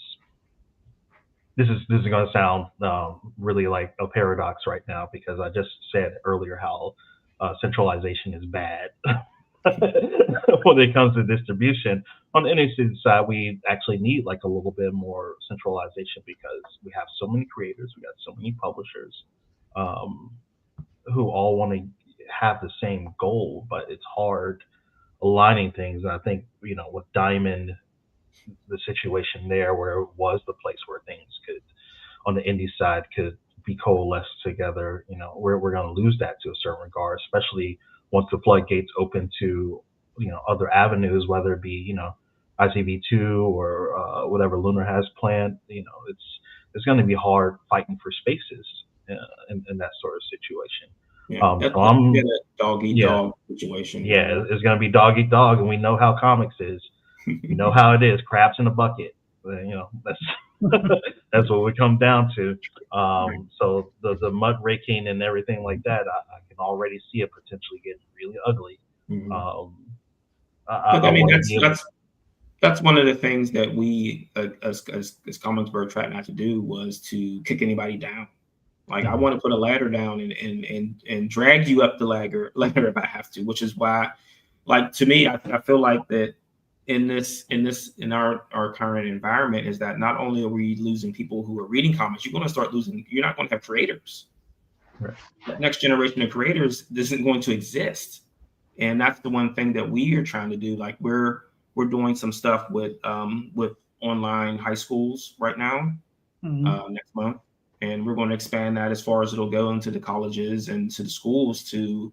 this is going to sound really like a paradox right now, because I just said earlier how centralization is bad when it comes to distribution. On the industry side, we actually need like a little bit more centralization, because we have so many creators, we got so many publishers um, who all want to have the same goal, but it's hard aligning things. And I think, with Diamond, the situation there where it was the place where things could, on the indie side, could be coalesced together, we're going to lose that to a certain regard, especially once the floodgates open to, other avenues, whether it be, ICV2 or whatever Lunar has planned. It's going to be hard fighting for spaces in that sort of situation. That's So I'm, a dog eat dog situation. yeah, it's going to be dog eat dog, and we know how comics is. You know how it is, crabs in a bucket. That's that's what we come down to. So the mud raking and everything like that, I can already see it potentially getting really ugly. I mean, that's one of the things that we as Comicsburg tried not to do, was to kick anybody down. Like, I want to put a ladder down and drag you up the ladder if I have to, which is why, like, to me, I feel like that in our current environment, is that not only are we losing people who are reading comics, you're not going to have creators. Right. That next generation of creators isn't going to exist. And that's the one thing that we are trying to do. Like, we're doing some stuff with online high schools right now, next month. And we're going to expand that as far as it'll go into the colleges and to the schools, to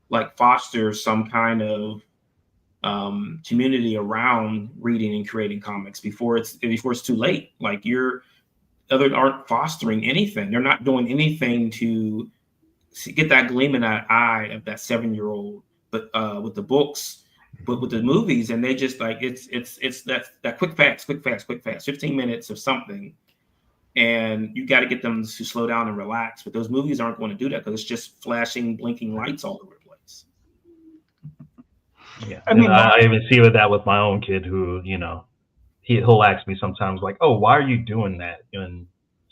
like foster some kind of community around reading and creating comics before it's too late. Like, others aren't fostering anything. They're not doing anything to get that gleam in that eye of that 7-year-old, but with the books, but with the movies, and they just like, it's that quick fast, 15 minutes of something. And you got to get them to slow down and relax. But those movies aren't going to do that, because it's just flashing, blinking lights all over the place. Yeah, I even see with that with my own kid, who he'll ask me sometimes, like, "Oh, why are you doing that?" And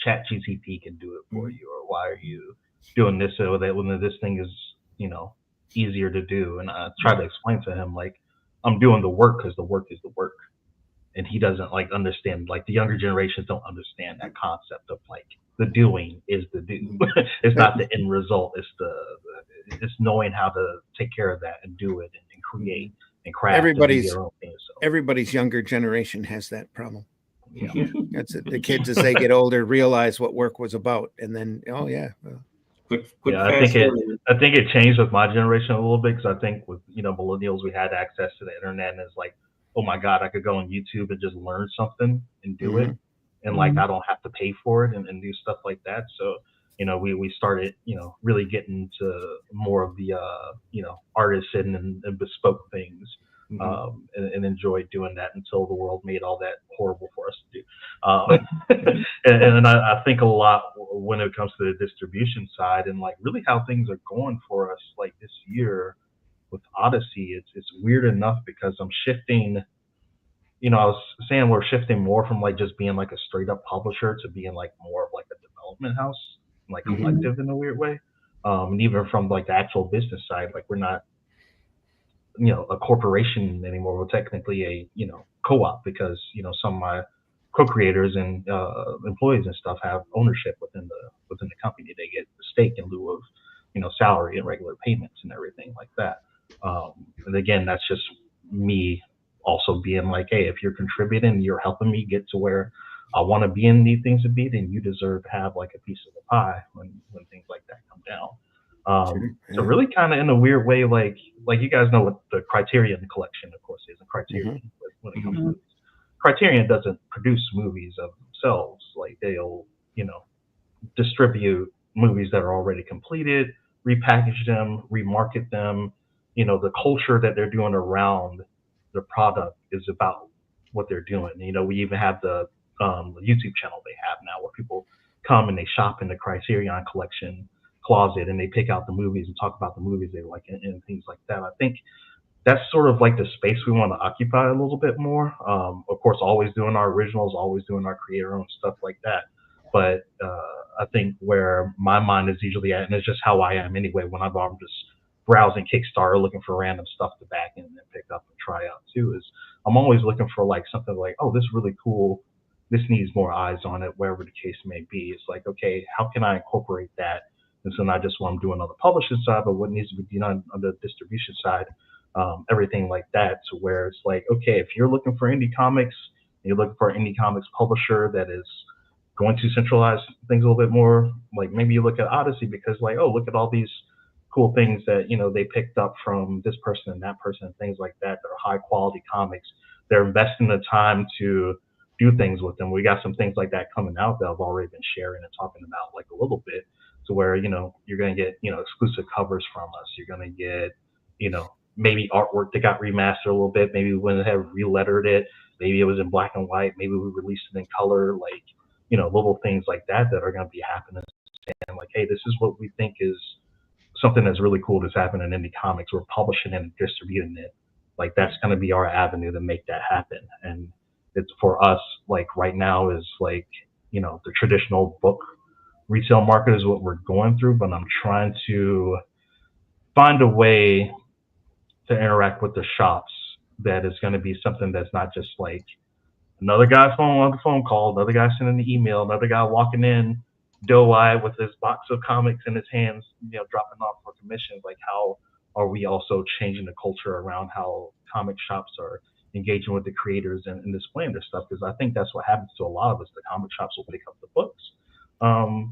ChatGPT can do it for you, or why are you doing this or that when this thing is easier to do? And I try to explain to him, like, I'm doing the work because the work is the work. And he doesn't like understand, like the younger generations don't understand that concept of like the doing is the do. It's not the end result. It's knowing how to take care of that and do it and create and craft. Everybody's younger generation has that problem. Yeah, that's it. The kids, as they get older, realize what work was about, and then quick I think it changed with my generation a little bit, because I think with millennials, we had access to the internet, and it's like, oh my God, I could go on YouTube and just learn something and do it. And like, I don't have to pay for it and do stuff like that. So, we started, really getting to more of the, artisan and bespoke things, and enjoyed doing that until the world made all that horrible for us to do. And I think a lot when it comes to the distribution side, and like really how things are going for us, like this year, with Odyssey, it's weird enough, because I'm shifting, I was saying we're shifting more from like just being like a straight up publisher to being like more of like a development house, like collective in a weird way. And even from like the actual business side, like we're not, a corporation anymore. We're technically a, co-op, because, some of my co-creators and employees and stuff have ownership within the company. They get a stake in lieu of, salary and regular payments and everything like that. And again, that's just me also being like, hey, if you're contributing, you're helping me get to where I want to be and need things to be, then you deserve to have like a piece of the pie when things like that come down. So really kind of in a weird way, like you guys know what the Criterion collection, of course, is. A Criterion when it comes to movies. Criterion doesn't produce movies of themselves. Like they'll, distribute movies that are already completed, repackage them, remarket them. The culture that they're doing around the product is about what they're doing. We even have the YouTube channel they have now, where people come and they shop in the Criterion collection closet and they pick out the movies and talk about the movies they like and things like that. I think that's sort of like the space we want to occupy a little bit more. Of course, always doing our originals, always doing our creator-owned stuff like that. But I think where my mind is usually at, and it's just how I am anyway, whenever I'm just browsing Kickstarter, looking for random stuff to back in and pick up and try out too, is I'm always looking for like something like, oh, this is really cool. This needs more eyes on it, wherever the case may be. It's like, okay, how can I incorporate that? And so not just what I'm doing on the publishing side, but what needs to be done on the distribution side, everything like that. So where it's like, okay, if you're looking for indie comics, you're looking for an indie comics publisher that is going to centralize things a little bit more, like maybe you look at Odyssey because like, oh, look at all these cool things that, they picked up from this person and that person and things like that. They're high quality comics. They're investing the time to do things with them. We got some things like that coming out that I've already been sharing and talking about like a little bit, to where, you're going to get, exclusive covers from us. You're going to get, maybe artwork that got remastered a little bit. Maybe we went ahead and relettered it. Maybe it was in black and white. Maybe we released it in color, like, little things like that that are going to be happening. And like, hey, this is what we think is something that's really cool that's happening in indie comics. We're publishing and distributing it. Like, that's going to be our avenue to make that happen. And it's for us, like right now is like, the traditional book resale market is what we're going through, but I'm trying to find a way to interact with the shops that is going to be something that's not just like another guy on the phone call, another guy sending the email, another guy walking in doe-eyed with his box of comics in his hands, dropping off for commissions. Like, how are we also changing the culture around how comic shops are engaging with the creators and displaying their stuff? Because I think that's what happens to a lot of us. The comic shops will pick up the books,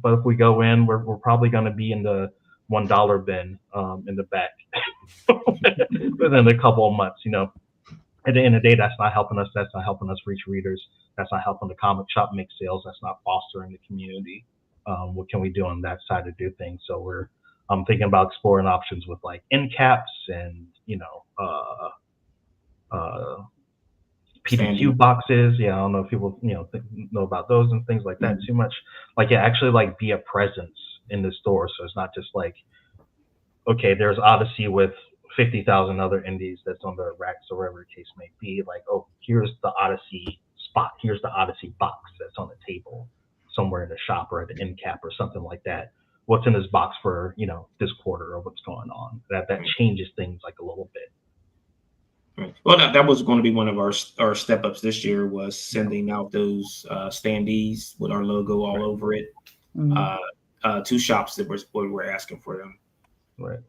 but if we go in, we're probably going to be in the $1 bin in the back within a couple of months. At the end of the day, that's not helping us. That's not helping us reach readers. That's not helping the comic shop make sales. That's not fostering the community. What can we do on that side to do things? So I'm thinking about exploring options with like end caps and PDQ boxes. Yeah, I don't know if people know about those and things like that too much. Like, actually like be a presence in the store. So it's not just like, okay, there's Odyssey with 50,000 other indies that's on the racks or wherever the case may be. Like, oh, here's the Odyssey spot. Here's the Odyssey box that's on the table somewhere in the shop or at the end cap or something like that. What's in this box for, this quarter or what's going on? That changes things like a little bit. Right. Well, that was going to be one of our step ups this year, was sending out those standees with our logo all over it. Mm-hmm. To shops that we're asking for them. Right.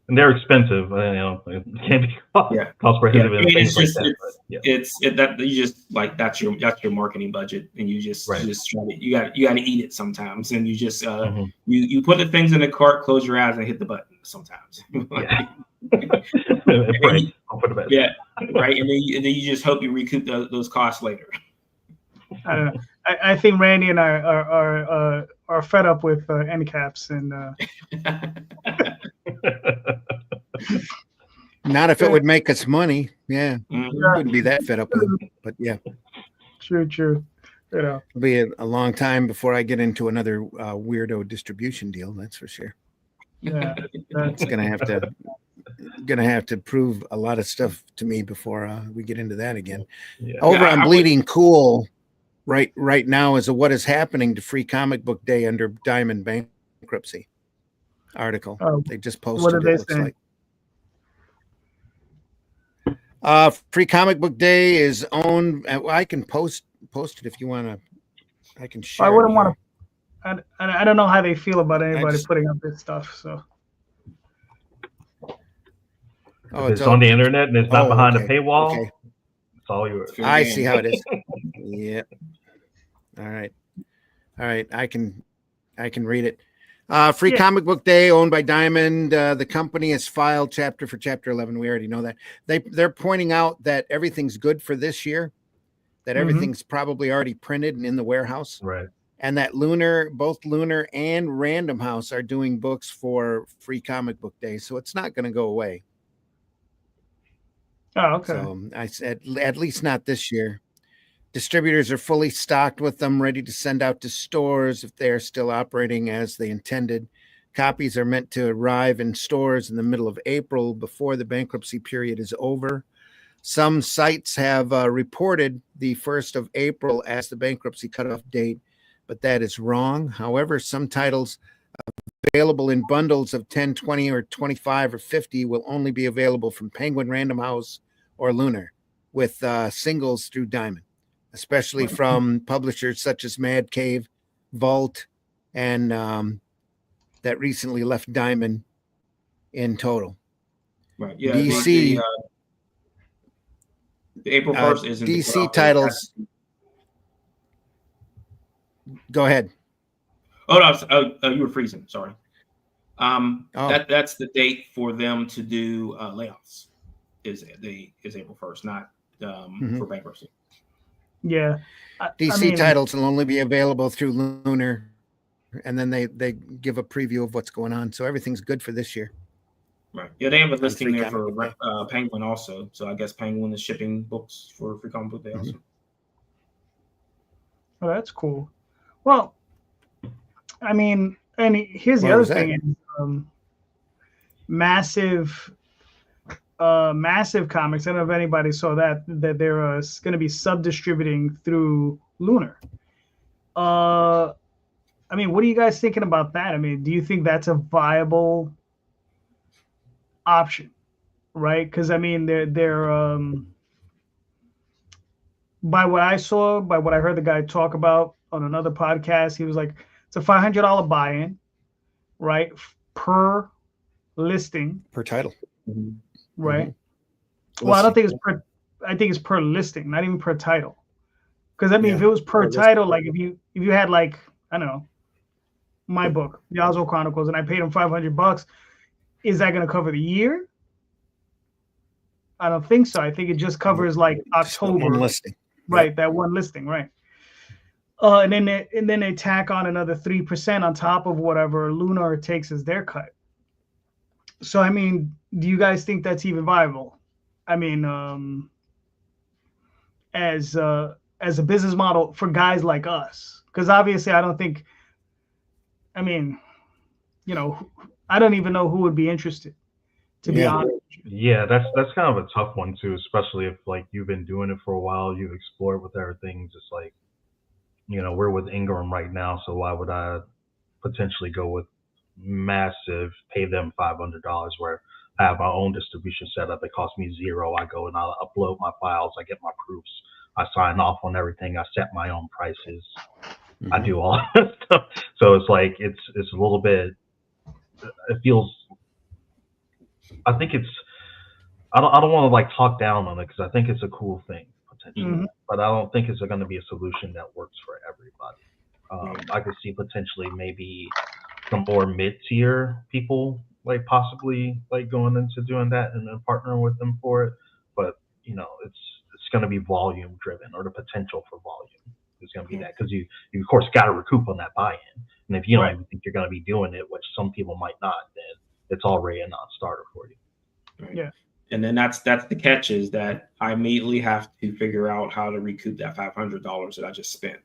And they're expensive. It can't be cost prohibitive. Yeah. I mean, it's just you just like that's your marketing budget, and you just try to you got to eat it sometimes, and you just you put the things in the cart, close your eyes, and hit the button sometimes. Right. Yeah, right. And then you just hope you recoup those costs later. I don't know. I think Randy and I are fed up with end caps and. Not if it would make us money. Yeah, wouldn't be that fed up with it. But yeah, true. It'll be a long time before I get into another weirdo distribution deal. That's for sure. Yeah, it's gonna have to prove a lot of stuff to me before we get into that again. Yeah. Over on Bleeding Cool, right now is a what is happening to Free Comic Book Day under Diamond bankruptcy article. They just posted. What did they say? Free Comic Book Day is owned. I can post it if you want to. I can share. I wouldn't want to. I don't know how they feel about anybody putting up this stuff. So. Oh, it's on the internet and it's not behind a paywall. Okay. It's all yours. I see how it is. Yeah. All right. I can read it. Free Comic Book Day, owned by Diamond. The company has filed chapter 11. We already know that. They're pointing out that everything's good for this year, that everything's probably already printed and in the warehouse. Right. And that both Lunar and Random House are doing books for Free Comic Book Day. So it's not going to go away. Oh, okay. So I said, at least not this year. Distributors are fully stocked with them, ready to send out to stores if they're still operating as they intended. Copies are meant to arrive in stores in the middle of April before the bankruptcy period is over. Some sites have reported the 1st of April as the bankruptcy cutoff date, but that is wrong. However, some titles available in bundles of 10, 20, or 25 or 50 will only be available from Penguin Random House or Lunar, with singles through Diamond, especially from publishers such as Mad Cave, Vault, and that recently left Diamond in total. Right. Yeah. DC, the April 1st isn't DC titles. Go ahead. Oh no, you were freezing. Sorry. That's the date for them to do layoffs. Is April 1st, not for bankruptcy. Yeah. DC titles will only be available through Lunar, and then they give a preview of what's going on. So everything's good for this year. Right. Yeah, they have a listing there for Penguin also. So I guess Penguin is shipping books for Free Comic Book Day also. Oh, that's cool. Well, I mean, and here's the other thing: massive comics. I don't know if anybody saw that they're going to be sub-distributing through Lunar. I mean, what are you guys thinking about that? I mean, do you think that's a viable option, right? Because I mean, they're by what I saw, by what I heard the guy talk about on another podcast, he was like, it's a $500 buy-in, right, per listing, per title, right? Mm-hmm. Well, I don't think it's per. I think it's per listing, not even per title. Because I mean, if it was per title, like if you had like, I don't know, my book, The Oswald Chronicles, and I paid him $500, is that going to cover the year? I don't think so. I think it just covers like October. One listing. Right, that one listing, right. And then they tack on another 3% on top of whatever Lunar takes as their cut. So I mean, do you guys think that's even viable? I mean, as a business model for guys like us, because obviously I don't think. I mean, you know, I don't even know who would be interested. To be honest. Yeah, that's kind of a tough one too, especially if like you've been doing it for a while, you've explored with everything. Just like, you know, we're with Ingram right now, so why would I potentially go with massive, pay them $500 where I have my own distribution setup? It costs me $0. I go and I upload my files, I get my proofs, I sign off on everything, I set my own prices, I do all that stuff. So it's like it's a little bit. It feels. I think it's. I don't want to like talk down on it because I think it's a cool thing potentially, but I don't think it's going to be a solution that works for everybody. I could see potentially maybe some more mid-tier people like possibly like going into doing that and then partnering with them for it, but you know it's going to be volume driven, or the potential for volume is going to be that, because you of course got to recoup on that buy-in, and if you don't even think you're going to be doing it, which some people might not, then it's already a non-starter for you. Right. Yeah. And then that's the catch, is that I immediately have to figure out how to recoup that $500 that I just spent.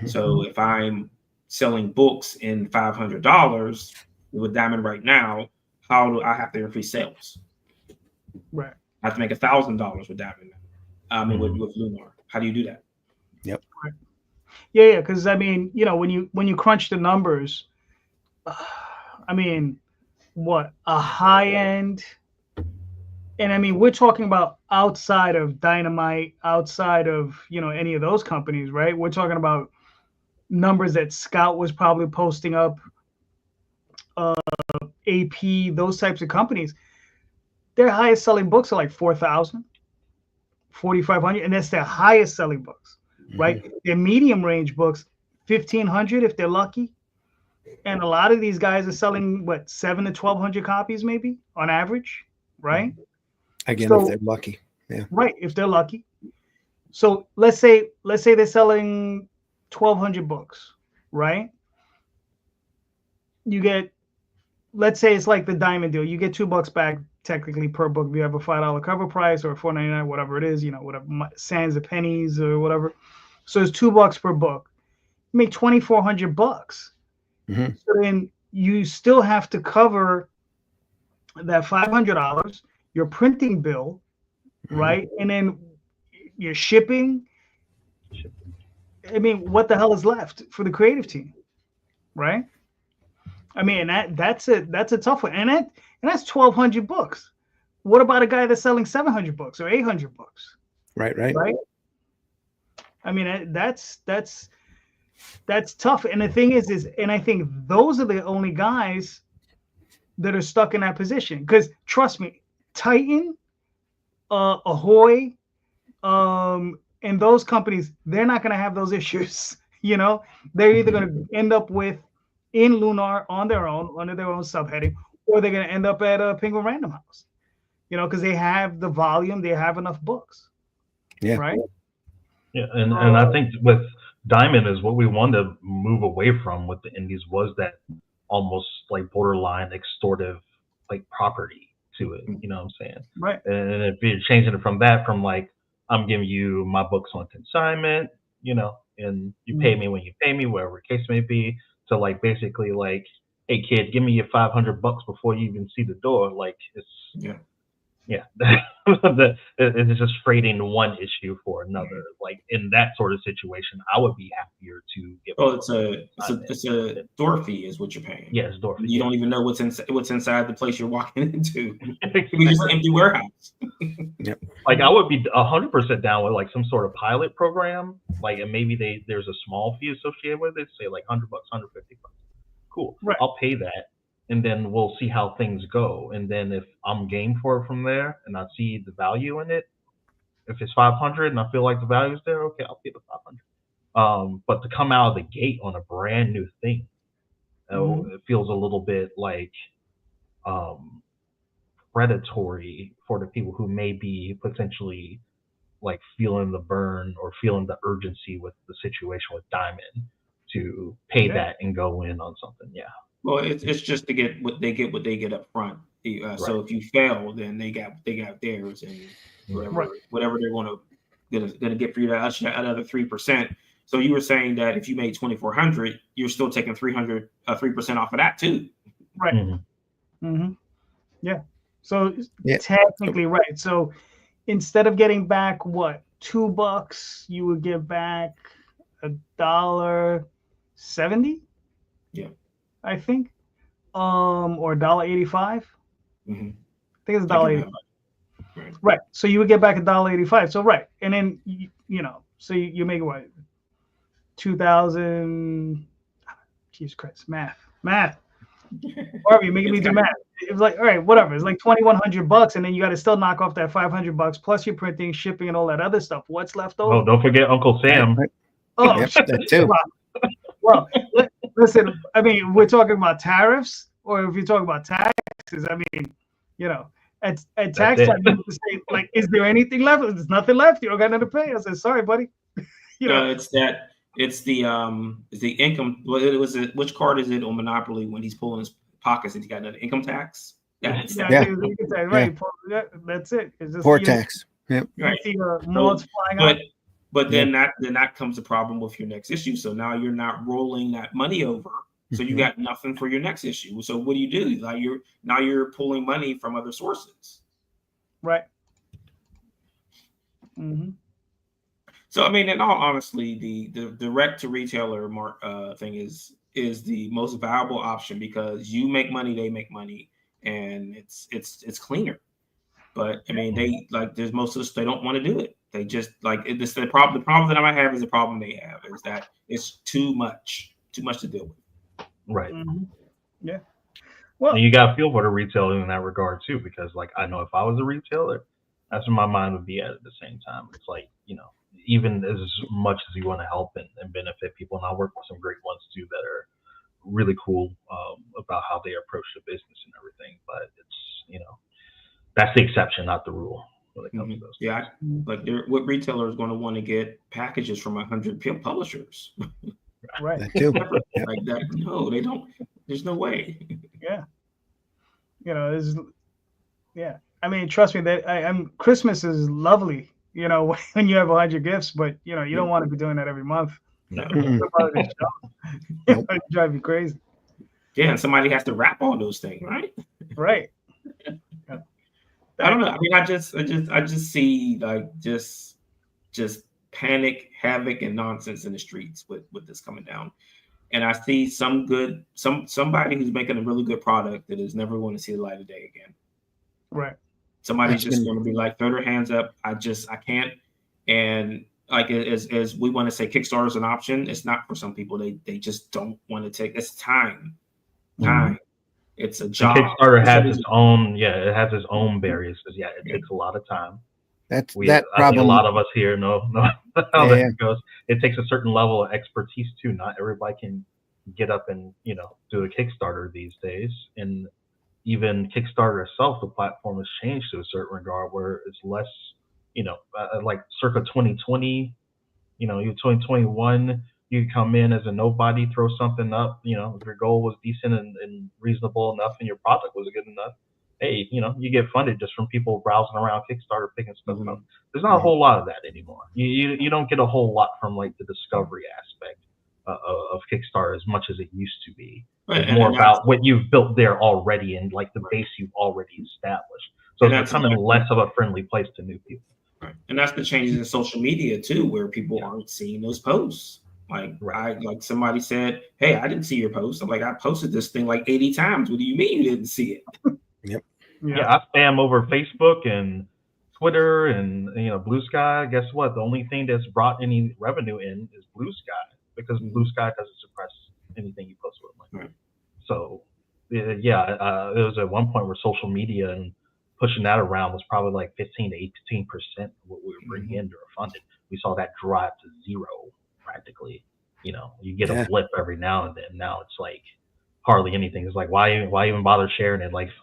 So if I'm selling books in $500 with Diamond right now, how do I have to increase sales? Right. I have to make $1,000 with Diamond. With Lunar. How do you do that? Yep. Right. Yeah, because I mean, you know, when you crunch the numbers, I mean, what a high end. And I mean, we're talking about outside of Dynamite, outside of, you know, any of those companies, right? We're talking about numbers that Scout was probably posting up, AP, those types of companies. Their highest selling books are like 4,000, 4,500, and that's their highest selling books, right? Their medium range books, 1,500 if they're lucky. And a lot of these guys are selling, what, 700 to 1,200 copies maybe on average, right? Again, if they're lucky. Yeah. Right, if they're lucky. So let's say they're selling 1,200 books, right? You get, let's say it's like the Diamond deal. You get $2 back technically per book. If you have a $5 cover price or $4.99, whatever it is, you know, whatever, sans the pennies or whatever. So it's $2 per book. You make $2,400. So then you still have to cover that $500, your printing bill, right? And then your shipping. I mean, what the hell is left for the creative team, right? I mean, that's a tough one, and that's 1,200 books. What about a guy that's selling 700 books or 800 books? Right. I mean, that's tough. And the thing is, and I think those are the only guys that are stuck in that position. Because trust me, Titan, Ahoy, and those companies, they're not going to have those issues. You know, they're either going to end up with in Lunar on their own, under their own subheading, or they're going to end up at Penguin Random House. You know, because they have the volume, they have enough books. Yeah. Right. Yeah, and I think with Diamond is what we wanted to move away from with the indies was that almost like borderline extortive like property to it. You know what I'm saying? Right. And if you're changing it from that, from like I'm giving you my books on consignment, you know, and you pay me when you pay me, whatever the case may be, to like basically like, hey kid, give me your $500 before you even see the door. Like it's it's just freighting one issue for another. Like in that sort of situation, I would be happier to give. Oh, it's a door fee is what you're paying. Yeah, it's door fee. You don't even know what's inside the place you're walking into. It could be just an empty warehouse. Yep. Like I would be 100% down with like some sort of pilot program. Like, and maybe there's a small fee associated with it. Say like $100, $150. Cool. Right. I'll pay that. And then we'll see how things go. And then if I'm game for it from there and I see the value in it, if it's 500 and I feel like the value's there, okay, I'll pay the 500. But to come out of the gate on a brand new thing, it feels a little bit like predatory for the people who may be potentially like feeling the burn or feeling the urgency with the situation with Diamond to pay that and go in on something. Yeah. Well, it's just to get what they get up front. So if you fail, then they got theirs, and whatever they're going to get for you, that another 3%. So you were saying that if you made 2,400, you're still taking 3% off of that too. Right. Yeah. So technically, right. So instead of getting back what $2, you would get back $1.70. Yeah. I think, or $1.85. I think it's $1.85. Right. So you would get back $1.85. So right, and then you know, so you make what 2,000. Jesus Christ, math. Marvin, you're making me do math. It was like, all right, whatever. It's like $2,100, and then you got to still knock off that $500 plus your printing, shipping, and all that other stuff. What's left over? Oh, don't forget Uncle Sam. Oh, that too. Well, listen, I mean, we're talking about tariffs, or if you're talking about taxes, I mean, you know, at tax time, you have to say, like, is there anything left? There's nothing left. You don't got nothing to pay. I said, sorry, buddy. You know, it's the income. Which card is it on Monopoly when he's pulling his pockets and he got another income tax? That's it. Right. That's it. It's just poor tax. Yep. Right. But then that comes a problem with your next issue. So now you're not rolling that money over. So you got nothing for your next issue. So what do? Like you're pulling money from other sources. Right. So I mean, in all honesty, the direct to retailer thing is the most valuable option because you make money, they make money, and it's cleaner. But I mean, there's most of this, they don't want to do it. They just like it's the problem. The problem that I might have is the problem they have is that it's too much to deal with. Right. Yeah. Well, and you got to feel for the retailer in that regard too, because like I know if I was a retailer, that's where my mind would be at the same time. It's like, you know, even as much as you want to help and benefit people, and I work with some great ones too that are really cool about how they approach the business and everything. But it's, you know, that's the exception, not the rule. When it comes to those things. But what retailer is going to want to get packages from 100 publishers? Right. That too. Like that? No, they don't. There's no way. Yeah. You know, I mean, trust me, that Christmas is lovely. You know, when you have 100 gifts, but you know, you don't want to be doing that every month. No. It drive you crazy. Yeah, and somebody has to wrap all those things, right? Right. I don't know. I mean, I just see like just panic, havoc, and nonsense in the streets with this coming down. And I see somebody who's making a really good product that is never going to see the light of day again. Right. Somebody's just going to be like, throw their hands up. I can't. And like as we want to say, Kickstarter is an option. It's not for some people. They just don't want to take. It's time. It's a job. And Kickstarter has its own. Yeah, it has its own barriers because it takes a lot of time. That I problem. think a lot of us here know how that goes. It takes a certain level of expertise too. Not everybody can get up and do a Kickstarter these days. And even Kickstarter itself, the platform has changed to a certain regard where it's less, like circa 2020, 2021, you come in as a nobody, throw something up, if your goal was decent and reasonable enough and your product was good enough, hey, you get funded just from people browsing around Kickstarter, picking stuff up. There's not a whole lot of that anymore. You don't get a whole lot from like the discovery aspect of Kickstarter as much as it used to be. It's more about what you've built there already and like the base you've already established. So it's becoming less of a friendly place to new people. Right. And that's the changes in social media too, where people aren't seeing those posts. Like like somebody said, hey, I didn't see your post. I'm like, I posted this thing like 80 times. What do you mean you didn't see it? Yep. Yeah, I spam over Facebook and Twitter and Blue Sky. Guess what? The only thing that's brought any revenue in is Blue Sky because Blue Sky doesn't suppress anything you post with money. Right. So it was at one point where social media and pushing that around was probably like 15 to 18% of what we were bringing in or funded. We saw that drop to zero practically. You get a blip every now and then. Now it's like hardly anything. It's like why even bother sharing it? Like if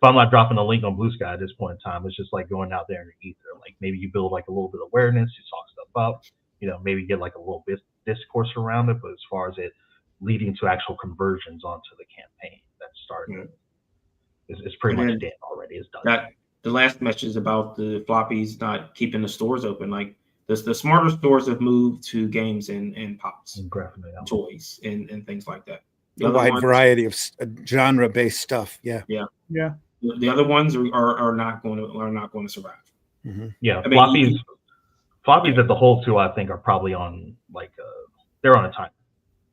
I'm not dropping a link on Blue Sky at this point in time, it's just like going out there in the ether. Like maybe you build like a little bit of awareness, you talk stuff up, maybe get like a little bit discourse around it. But as far as it leading to actual conversions onto the campaign that started, it's pretty much dead already. It's done. The last message about the floppies not keeping the stores open, like the smarter stores have moved to games and pops, and toys, and things like that. A wide variety of genre-based stuff. Yeah. The other ones are not going to survive. Mm-hmm. Yeah, floppies as a whole too. I think are probably on they're on a timer.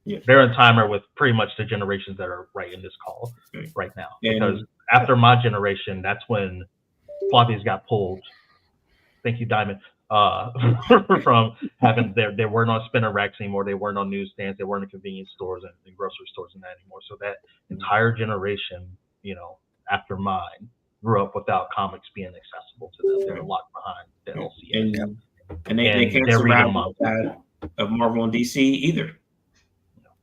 Yeah, they're on a timer with pretty much the generations that are right in this call right now. Because after my generation, that's when floppies got pulled. Thank you, Diamond. From having they weren't on spinner racks anymore. They weren't on newsstands. They weren't in convenience stores and grocery stores and that anymore. So that entire generation, after mine, grew up without comics being accessible to them. They were locked behind the LCS. And they can't survive that of Marvel and DC either.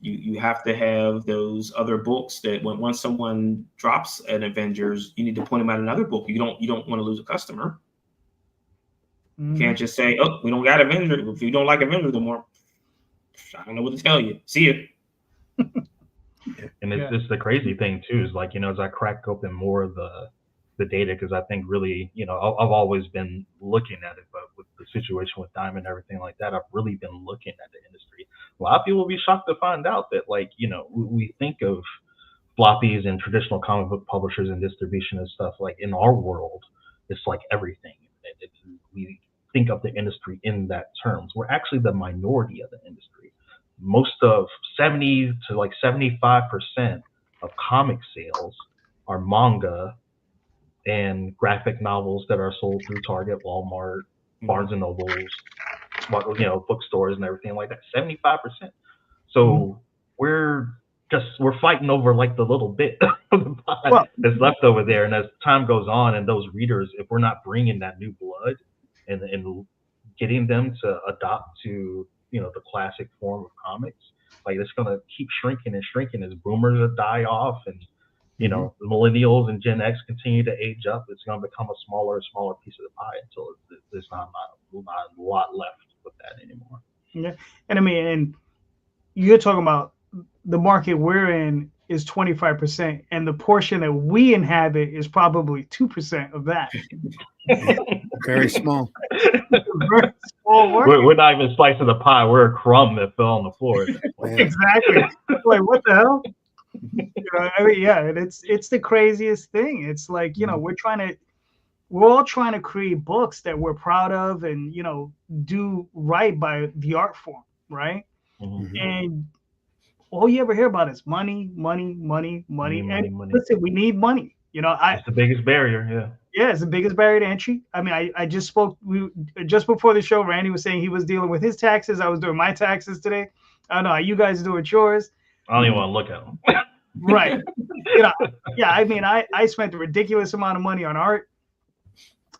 You have to have those other books that once someone drops an Avengers, you need to point them at another book. You don't want to lose a customer. You can't just say, oh, we don't got Avengers. If you don't like Avengers no more, I don't know what to tell you. See you. And it's the crazy thing too, is like, as I crack open more of the data, because I think really, I've always been looking at it, but with the situation with Diamond and everything like that, I've really been looking at the industry. A lot of people will be shocked to find out that, like, we think of floppies and traditional comic book publishers and distribution and stuff, like in our world, it's like everything. We think of the industry in that terms. We're actually the minority of the industry. Most of 70 to like 75% of comic sales are manga and graphic novels that are sold through Target, Walmart, Barnes and Nobles, bookstores and everything like that. 75%. So we're fighting over like the little bit of the pie that's left over there. And as time goes on, and those readers, if we're not bringing that new blood and getting them to adopt to the classic form of comics, like it's gonna keep shrinking and shrinking as boomers die off and the millennials and Gen X continue to age up. It's gonna become a smaller and smaller piece of the pie until there's not a lot left with that anymore. Yeah, and I mean, and you're talking about the market we're in is 25%, and the portion that we inhabit is probably 2% of that. Very small. Very small market. We're not even slicing the pie. We're a crumb that fell on the floor. Exactly. Like, what the hell? I mean, yeah, and it's the craziest thing. It's like, we're all trying to create books that we're proud of and, do right by the art form, right? Mhm. And all you ever hear about is money, money, money, money. And Money. listen, we need money. It's the biggest barrier. Yeah. Yeah, it's the biggest barrier to entry. I mean, I just spoke just before the show. Randy was saying he was dealing with his taxes. I was doing my taxes today. I don't know how you guys do it yours. I don't even want to look at them. Right. Yeah. I mean, I spent a ridiculous amount of money on art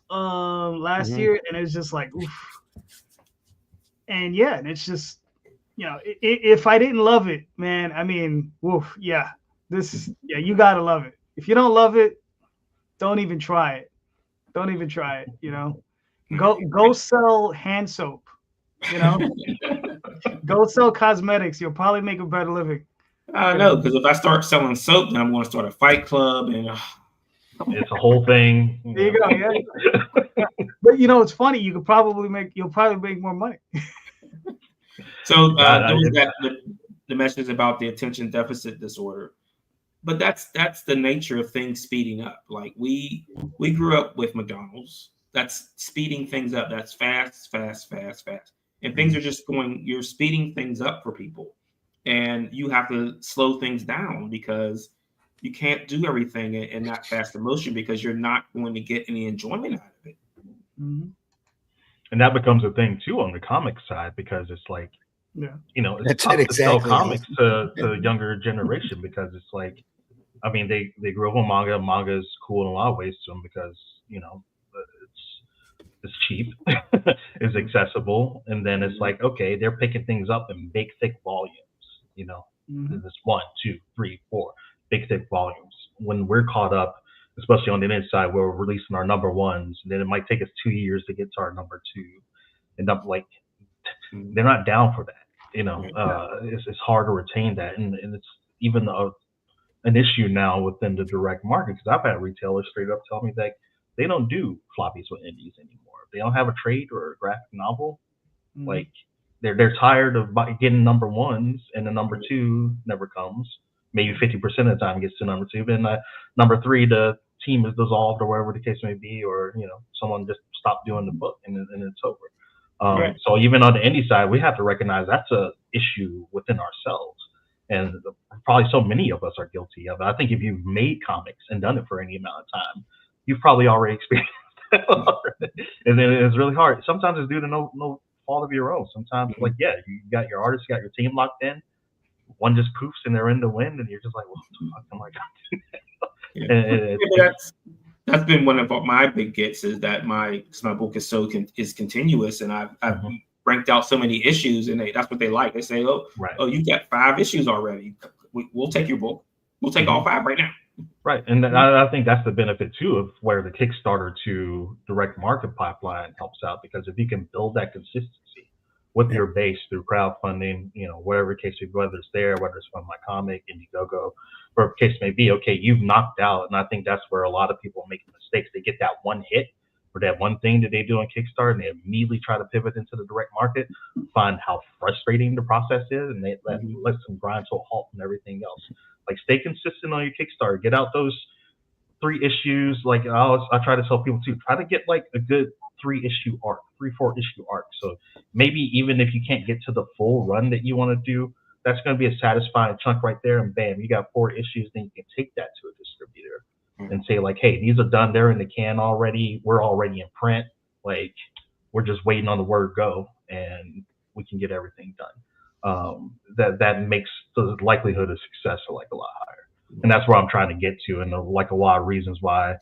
last year, and it's just like, oof. And yeah, and it's just, if I didn't love it, man, I mean, woof, yeah, you gotta love it. If you don't love it, don't even try it. Don't even try it. Go sell hand soap. Go sell cosmetics. You'll probably make a better living. I know, because if I start selling soap, then I'm going to start a fight club, and it's a whole thing. There you go. Yeah. But it's funny. You'll probably make more money. So there was the message about the attention deficit disorder, but that's the nature of things speeding up. Like we grew up with McDonald's. That's speeding things up. That's fast, and things are just going. You're speeding things up for people, and you have to slow things down because you can't do everything in that fast emotion because you're not going to get any enjoyment out of it. Mm-hmm. And that becomes a thing too on the comic side because it's like, it's tough to sell comics to the younger generation because it's like, I mean, they grew up on manga. Manga is cool in a lot of ways to them because it's cheap, it's accessible, and then it's like, okay, they're picking things up in big thick volumes. It's 1, 2, 3, 4 big thick volumes. When we're caught up, especially on the inside, where we're releasing our number ones, and then it might take us 2 years to get to our number 2. And they're not down for that. It's hard to retain that, and it's even an issue now within the direct market because I've had retailers straight up tell me that they don't do floppies with indies anymore. They don't have a trade or a graphic novel. Like they're tired of getting number ones, and the number 2 never comes. Maybe 50% of the time it gets to number 2, but then number 3, the team is dissolved or whatever the case may be, or someone just stopped doing the book and it's over. Right. So even on the indie side, we have to recognize that's a issue within ourselves, and probably so many of us are guilty of it. I think if you've made comics and done it for any amount of time, you've probably already experienced that already. And then it's really hard. Sometimes it's due to no fault of your own. Sometimes you got your artists, you got your team locked in. One just poofs and they're in the wind, and you're just like, what the fuck am I gonna do? That's been one of my big gets is that my book is is continuous, and I've ranked out so many issues, and that's what they like. They say, oh, you got 5 issues already. We'll take your book. We'll take all 5 right now. Right, and I think that's the benefit too of where the Kickstarter to direct market pipeline helps out, because if you can build that consistency with your base through crowdfunding, whatever case, whether it's there, whether it's from my comic, Indiegogo, whatever case may be, okay, you've knocked out. And I think that's where a lot of people make mistakes. They get that one hit or that one thing that they do on Kickstarter, and they immediately try to pivot into the direct market, find how frustrating the process is, and they let them grind to a halt and everything else. Like, stay consistent on your Kickstarter. Get out those 3 issues. Like, I try to tell people too, try to get like a good 3-issue arc, 3-4 issue arc. So maybe even if you can't get to the full run that you want to do, that's going to be a satisfying chunk right there. And bam, you got 4 issues. Then you can take that to a distributor and say like, hey, these are done. They're in the can already. We're already in print. Like, we're just waiting on the word go, and we can get everything done. That makes the likelihood of success like a lot higher. And that's where I'm trying to get to. And like a lot of reasons why, as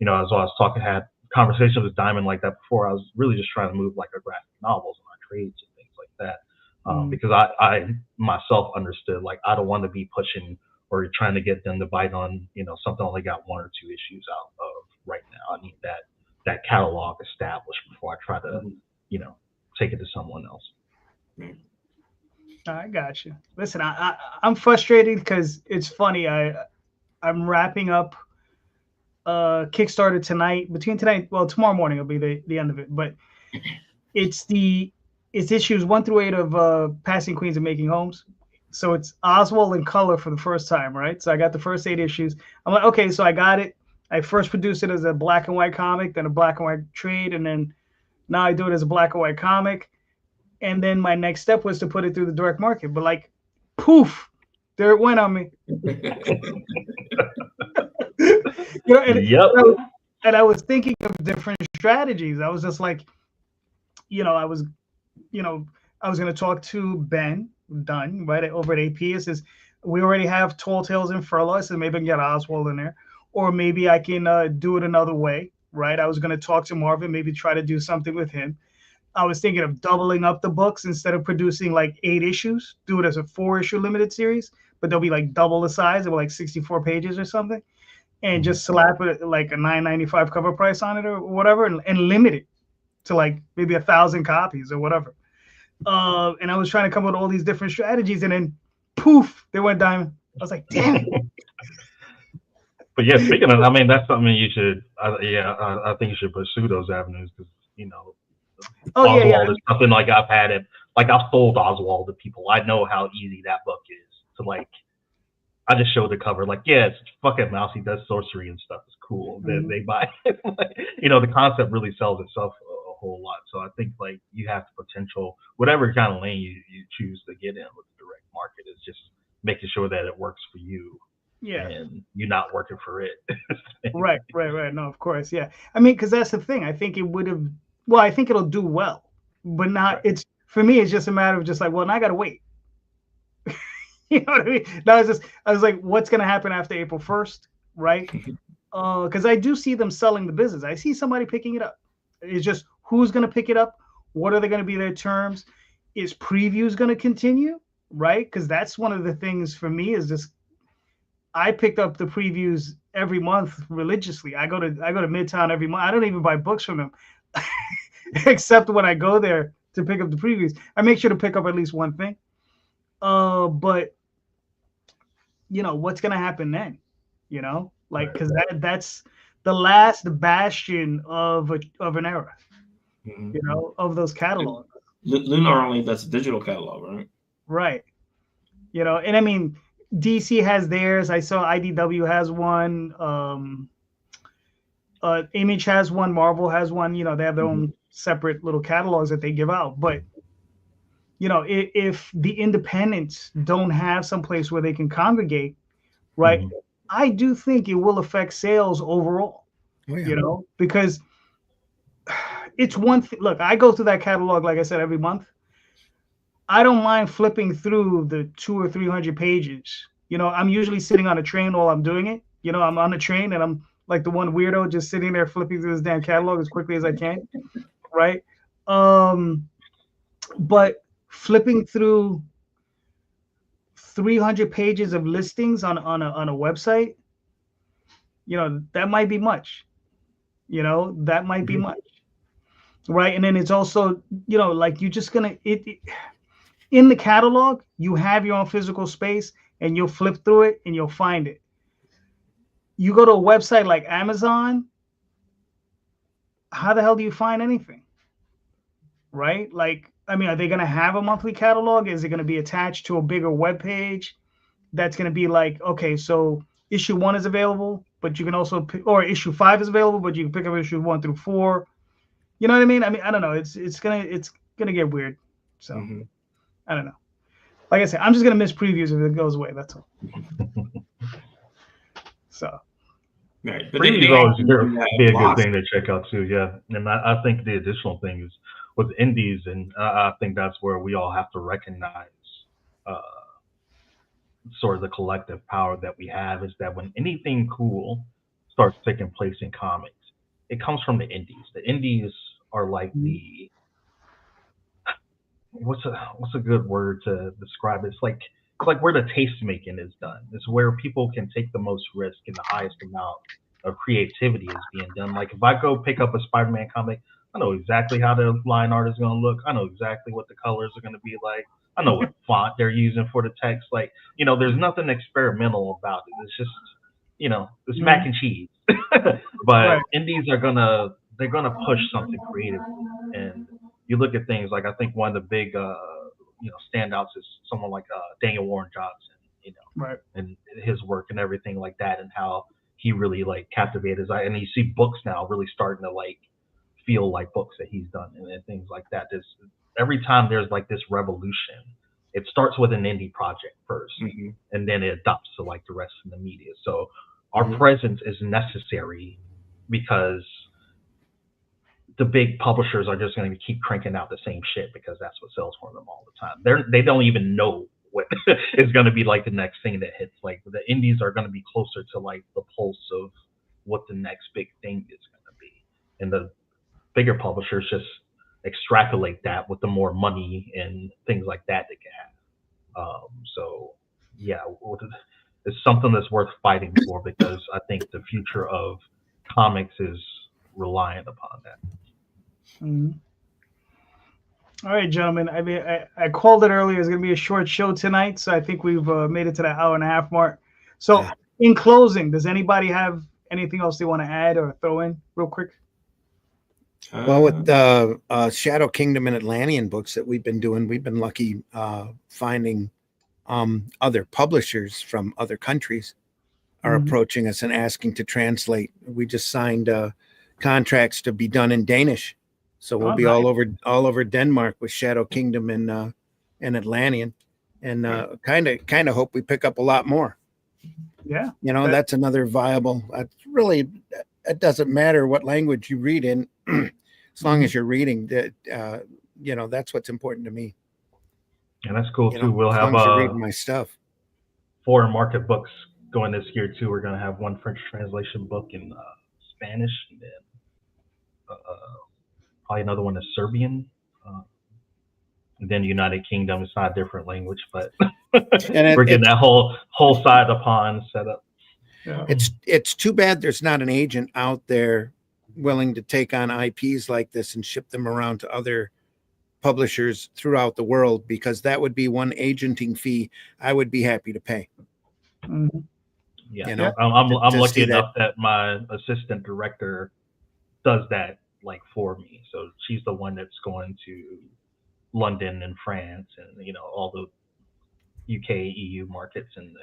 I was talking, had conversations with Diamond like that before. I was really just trying to move like a graphic novels and our trades and things like that. Because I myself understood, like, I don't want to be pushing or trying to get them to bite on, something only got 1 or 2 issues out of right now. I need that catalog established before I try to, take it to someone else. I got you. Listen, I'm frustrated because it's funny. I'm wrapping up Kickstarter tonight. Tomorrow morning will be the end of it. But it's issues 1 through 8 of Passing Queens and Making Homes. So it's Oswald in color for the first time, right? So I got the first 8 issues. I'm like, okay, so I got it. I first produced it as a black and white comic, then a black and white trade, and then now I do it as a black and white comic. And then my next step was to put it through the direct market. But like, poof, there it went on me. Yep. And I was thinking of different strategies. I was just like, I was going to talk to Ben Dunn, right, over at AP. It says, we already have Tall Tales and Furlough. I said, maybe I can get Oswald in there. Or maybe I can do it another way, right? I was going to talk to Marvin, maybe try to do something with him. I was thinking of doubling up the books instead of producing like 8 issues, do it as a 4-issue limited series, but they'll be like double the size, of like 64 pages or something, and just slap it like a $9.95 cover price on it or whatever, and limit it to like maybe 1,000 copies or whatever. And I was trying to come up with all these different strategies, and then poof, they went diamond. I was like, damn it. But yeah, speaking of, I mean, that's something you should, I think you should pursue those avenues because, Oswald is something like I've had it, like I've sold Oswald to people. I know how easy that book is to like. I just showed the cover, like, yeah, it's fucking mouse. He does sorcery and stuff. It's cool. Then they buy it. The concept really sells itself a whole lot. So I think like you have the potential, whatever kind of lane you choose to get in with the direct market is just making sure that it works for you. Yeah. And you're not working for it. Right. No, of course. Yeah. I mean, because that's the thing. I think it would have, well, I think it'll do well, but not, right. It's, for me, it's just a matter of just like, well, now I got to wait. You know what I mean? I was like, what's going to happen after April 1st? Right. Because I do see them selling the business. I see somebody picking it up. It's just who's going to pick it up? What are they going to be their terms? Is previews going to continue? Right. Because that's one of the things for me is just, I picked up the previews every month religiously. I go to Midtown every month. I don't even buy books from them, except when I go there to pick up the previews. I make sure to pick up at least one thing. But what's gonna happen then? Like because that's the last bastion of an era. Of those catalogs. Lunar only that's a digital catalog, right? Right. And I mean. DC has theirs. I saw IDW has one. Image has one. Marvel has one. They have their own separate little catalogs that they give out. But if the independents don't have some place where they can congregate, right? I do think it will affect sales overall. Oh, yeah. Because it's one thing. Look, I go through that catalog, like I said, every month. I don't mind flipping through the 200 or 300 pages. I'm usually sitting on a train while I'm doing it. I'm on a train and I'm like the one weirdo just sitting there flipping through this damn catalog as quickly as I can. Right. But flipping through 300 pages of listings on a website, that might be much. That might be much. Right. And then it's also, like you're just going to in the catalog, you have your own physical space and you'll flip through it and you'll find it. You go to a website like Amazon, how the hell do you find anything? Right? Like, I mean, are they going to have a monthly catalog? Is it going to be attached to a bigger web page that's going to be like, okay, so issue 1 is available, but you can also or issue 5 is available, but you can pick up issue 1 through 4. You know what I mean? I mean, I don't know. It's gonna get weird. So I don't know. Like I said, I'm just gonna miss previews if it goes away. That's all. So. Right, but previews always be a good thing to check out too. Yeah, and I think the additional thing is with indies, and I think that's where we all have to recognize sort of the collective power that we have is that when anything cool starts taking place in comics, it comes from the indies. The indies are like the what's a good word to describe it? It's like where the taste making is done. It's where people can take the most risk and the highest amount of creativity is being done. Like if I go pick up a Spider-Man comic, I know exactly how the line art is going to look. I know exactly what the colors are going to be like. I know what font they're using for the text. Like, there's nothing experimental about it. It's just, it's mac and cheese. But indies they're gonna push something creatively. And you look at things like I think one of the big standouts is someone like Daniel Warren Johnson, Right. and his work and everything like that, and how he really like captivated his eye. And you see books now really starting to like feel like books that he's done and things like that. Every time there's like this revolution, it starts with an indie project first, and then it adopts to like the rest of the media. So our presence is necessary because the big publishers are just going to keep cranking out the same shit because that's what sells for them all the time. They don't even know what is going to be like the next thing that hits. Like the indies are going to be closer to like the pulse of what the next big thing is going to be, and the bigger publishers just extrapolate that with the more money and things like that they can have. So yeah, it's something that's worth fighting for because I think the future of comics is reliant upon that. Mm-hmm. All right, gentlemen. I mean, I called it earlier. It's going to be a short show tonight, so I think we've made it to the hour and a half mark. So, in closing, does anybody have anything else they want to add or throw in real quick? Well, with the Shadow Kingdom and Atlantean books that we've been doing, we've been lucky finding other publishers from other countries are approaching us and asking to translate. We just signed contracts to be done in Danish, so we'll be all over Denmark with Shadow Kingdom and Atlantean, and kind of hope we pick up a lot more. Yeah, that's another viable. It doesn't matter what language you read in, as long as you're reading. That that's what's important to me. And that's cool too. We'll have reading my stuff. Foreign market books going this year too. We're gonna have one French translation book in Spanish, and then probably another one is Serbian. And then United Kingdom. It's not a different language, but we're getting that whole side of the pond set up. Yeah. It's too bad there's not an agent out there willing to take on IPs like this and ship them around to other publishers throughout the world, because that would be one agenting fee I would be happy to pay. Yeah, I'm lucky enough that my assistant director does that like for me. So she's the one that's going to London and France and all the UK, EU markets and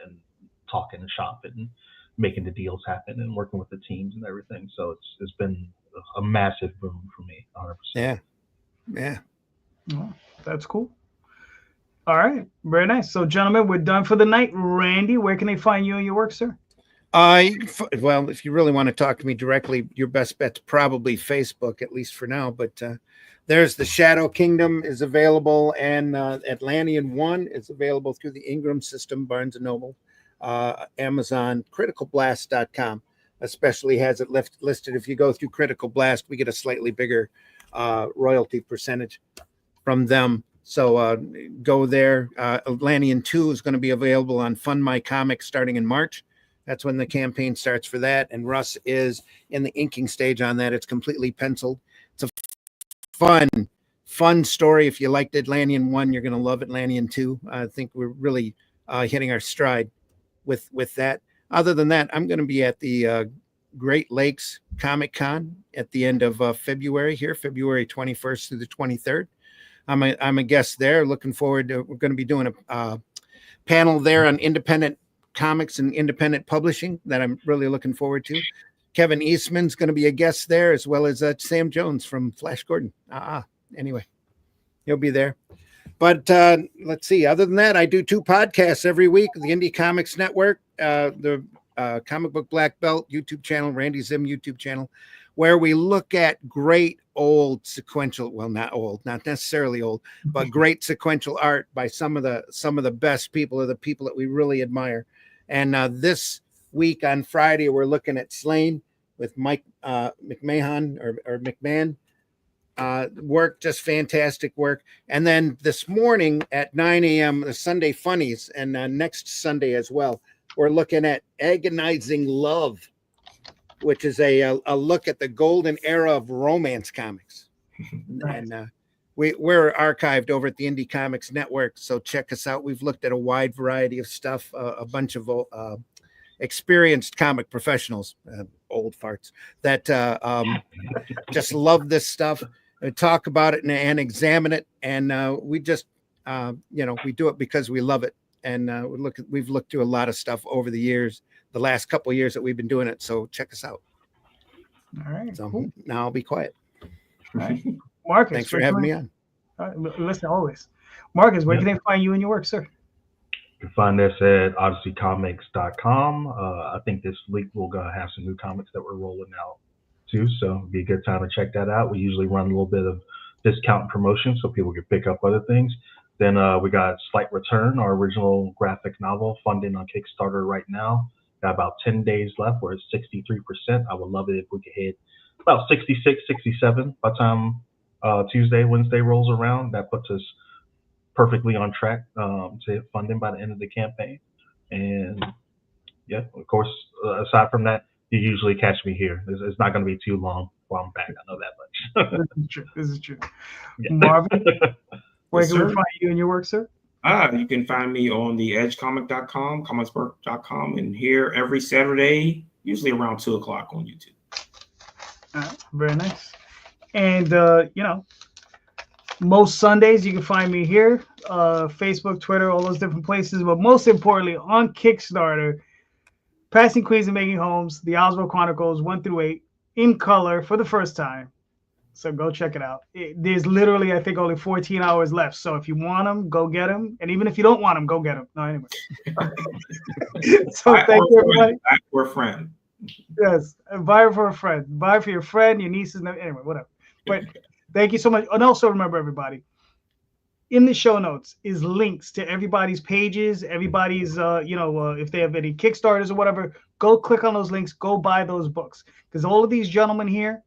talking and shopping and making the deals happen and working with the teams and everything. So it's been a massive boom for me, 100%. Yeah. Oh, that's cool. All right, very nice. So, gentlemen, we're done for the night. Randy, where can they find you and your work, sir? Well, if you really want to talk to me directly, your best bet's probably Facebook, at least for now. But there's the Shadow Kingdom is available, and Atlantean 1 is available through the Ingram system, Barnes & Noble, Amazon, criticalblast.com especially has it listed. If you go through Critical Blast, we get a slightly bigger royalty percentage from them. So go there. Atlantean 2 is going to be available on Fund My Comics starting in March. That's when the campaign starts for that. And Russ is in the inking stage on that. It's completely penciled. It's a fun story. If you liked Atlantean 1, you're going to love Atlantean 2. I think we're really hitting our stride with that. Other than that, I'm going to be at the Great Lakes Comic Con at the end of February here, February 21st through the 23rd. I'm a guest there. Looking forward to, we're going to be doing a panel there on independent comics and independent publishing that I'm really looking forward to. Kevin Eastman's going to be a guest there, as well as Sam Jones from Flash Gordon. Anyway, he'll be there. But let's see. Other than that, I do 2 podcasts every week. The Indie Comics Network, the Comic Book Black Belt YouTube channel, Randy Zim YouTube channel, where we look at great old sequential, well, not old, not necessarily old, but great sequential art by some of the best people, or the people that we really admire. And this week on Friday, we're looking at Slain with Mike McMahon or McMahon. Work, just fantastic work. And then this morning at 9 a.m., the Sunday Funnies, and next Sunday as well, we're looking at Agonizing Love, which is a look at the golden era of romance comics. Nice. And we're archived over at the Indie Comics Network, so check us out. We've looked at a wide variety of stuff, a bunch of experienced comic professionals, old farts, that just love this stuff, talk about it and examine it. And we just we do it because we love it. And we've looked through a lot of stuff over the years, the last couple of years that we've been doing it. So check us out. All right. So Cool. now I'll be quiet. All right. Marcus, Thanks for having me on. Listen, always. Marcus, where can they find you and your work, sir? You can find us at odysseycomics.com. I think this week we're going to have some new comics that we're rolling out too. So it'd be a good time to check that out. We usually run a little bit of discount and promotion so people can pick up other things. Then we got Slight Return, our original graphic novel, funding on Kickstarter right now. Got about 10 days left. We're at 63%. I would love it if we could hit about 66, 67 by the time Tuesday, Wednesday rolls around. That puts us perfectly on track to hit funding by the end of the campaign. And yeah, of course, aside from that, you usually catch me here. It's not going to be too long while I'm back. I know that much. This is true. Yeah. Marvin, where Yes, can we sir. find you and your work, sir? You can find me on the edgecomic.com, comicsburg.com, and here every Saturday, usually around 2 o'clock on YouTube. Very nice. And, most Sundays you can find me here, Facebook, Twitter, all those different places. But most importantly, on Kickstarter, Passing Queens and Making Homes, the Oswald Chronicles 1 through 8, in color for the first time. So go check it out. There's literally, I think, only 14 hours left. So if you want them, go get them. And even if you don't want them, go get them. No, anyway. So thank you, everybody. Buy for a friend. Yes, buy it for a friend. Buy it for your friend, your nieces, anyway, whatever. But thank you so much. And also remember, everybody, in the show notes is links to everybody's pages, everybody's, if they have any Kickstarters or whatever, go click on those links, go buy those books. Because all of these gentlemen here,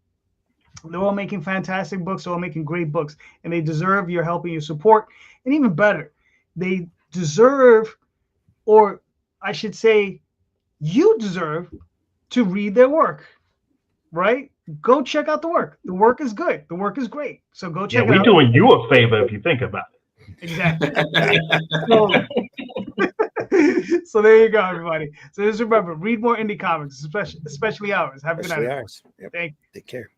they're all making fantastic books, they're all making great books, and they deserve your help and your support. And even better, they deserve, or I should say, you deserve to read their work, right? Go check out the work. The work is good. The work is great. So go check it out. We're doing you a favor if you think about it. Exactly. So there you go, everybody. So just remember, read more indie comics, especially ours. Have a good night. Yep. Thank you. Take care.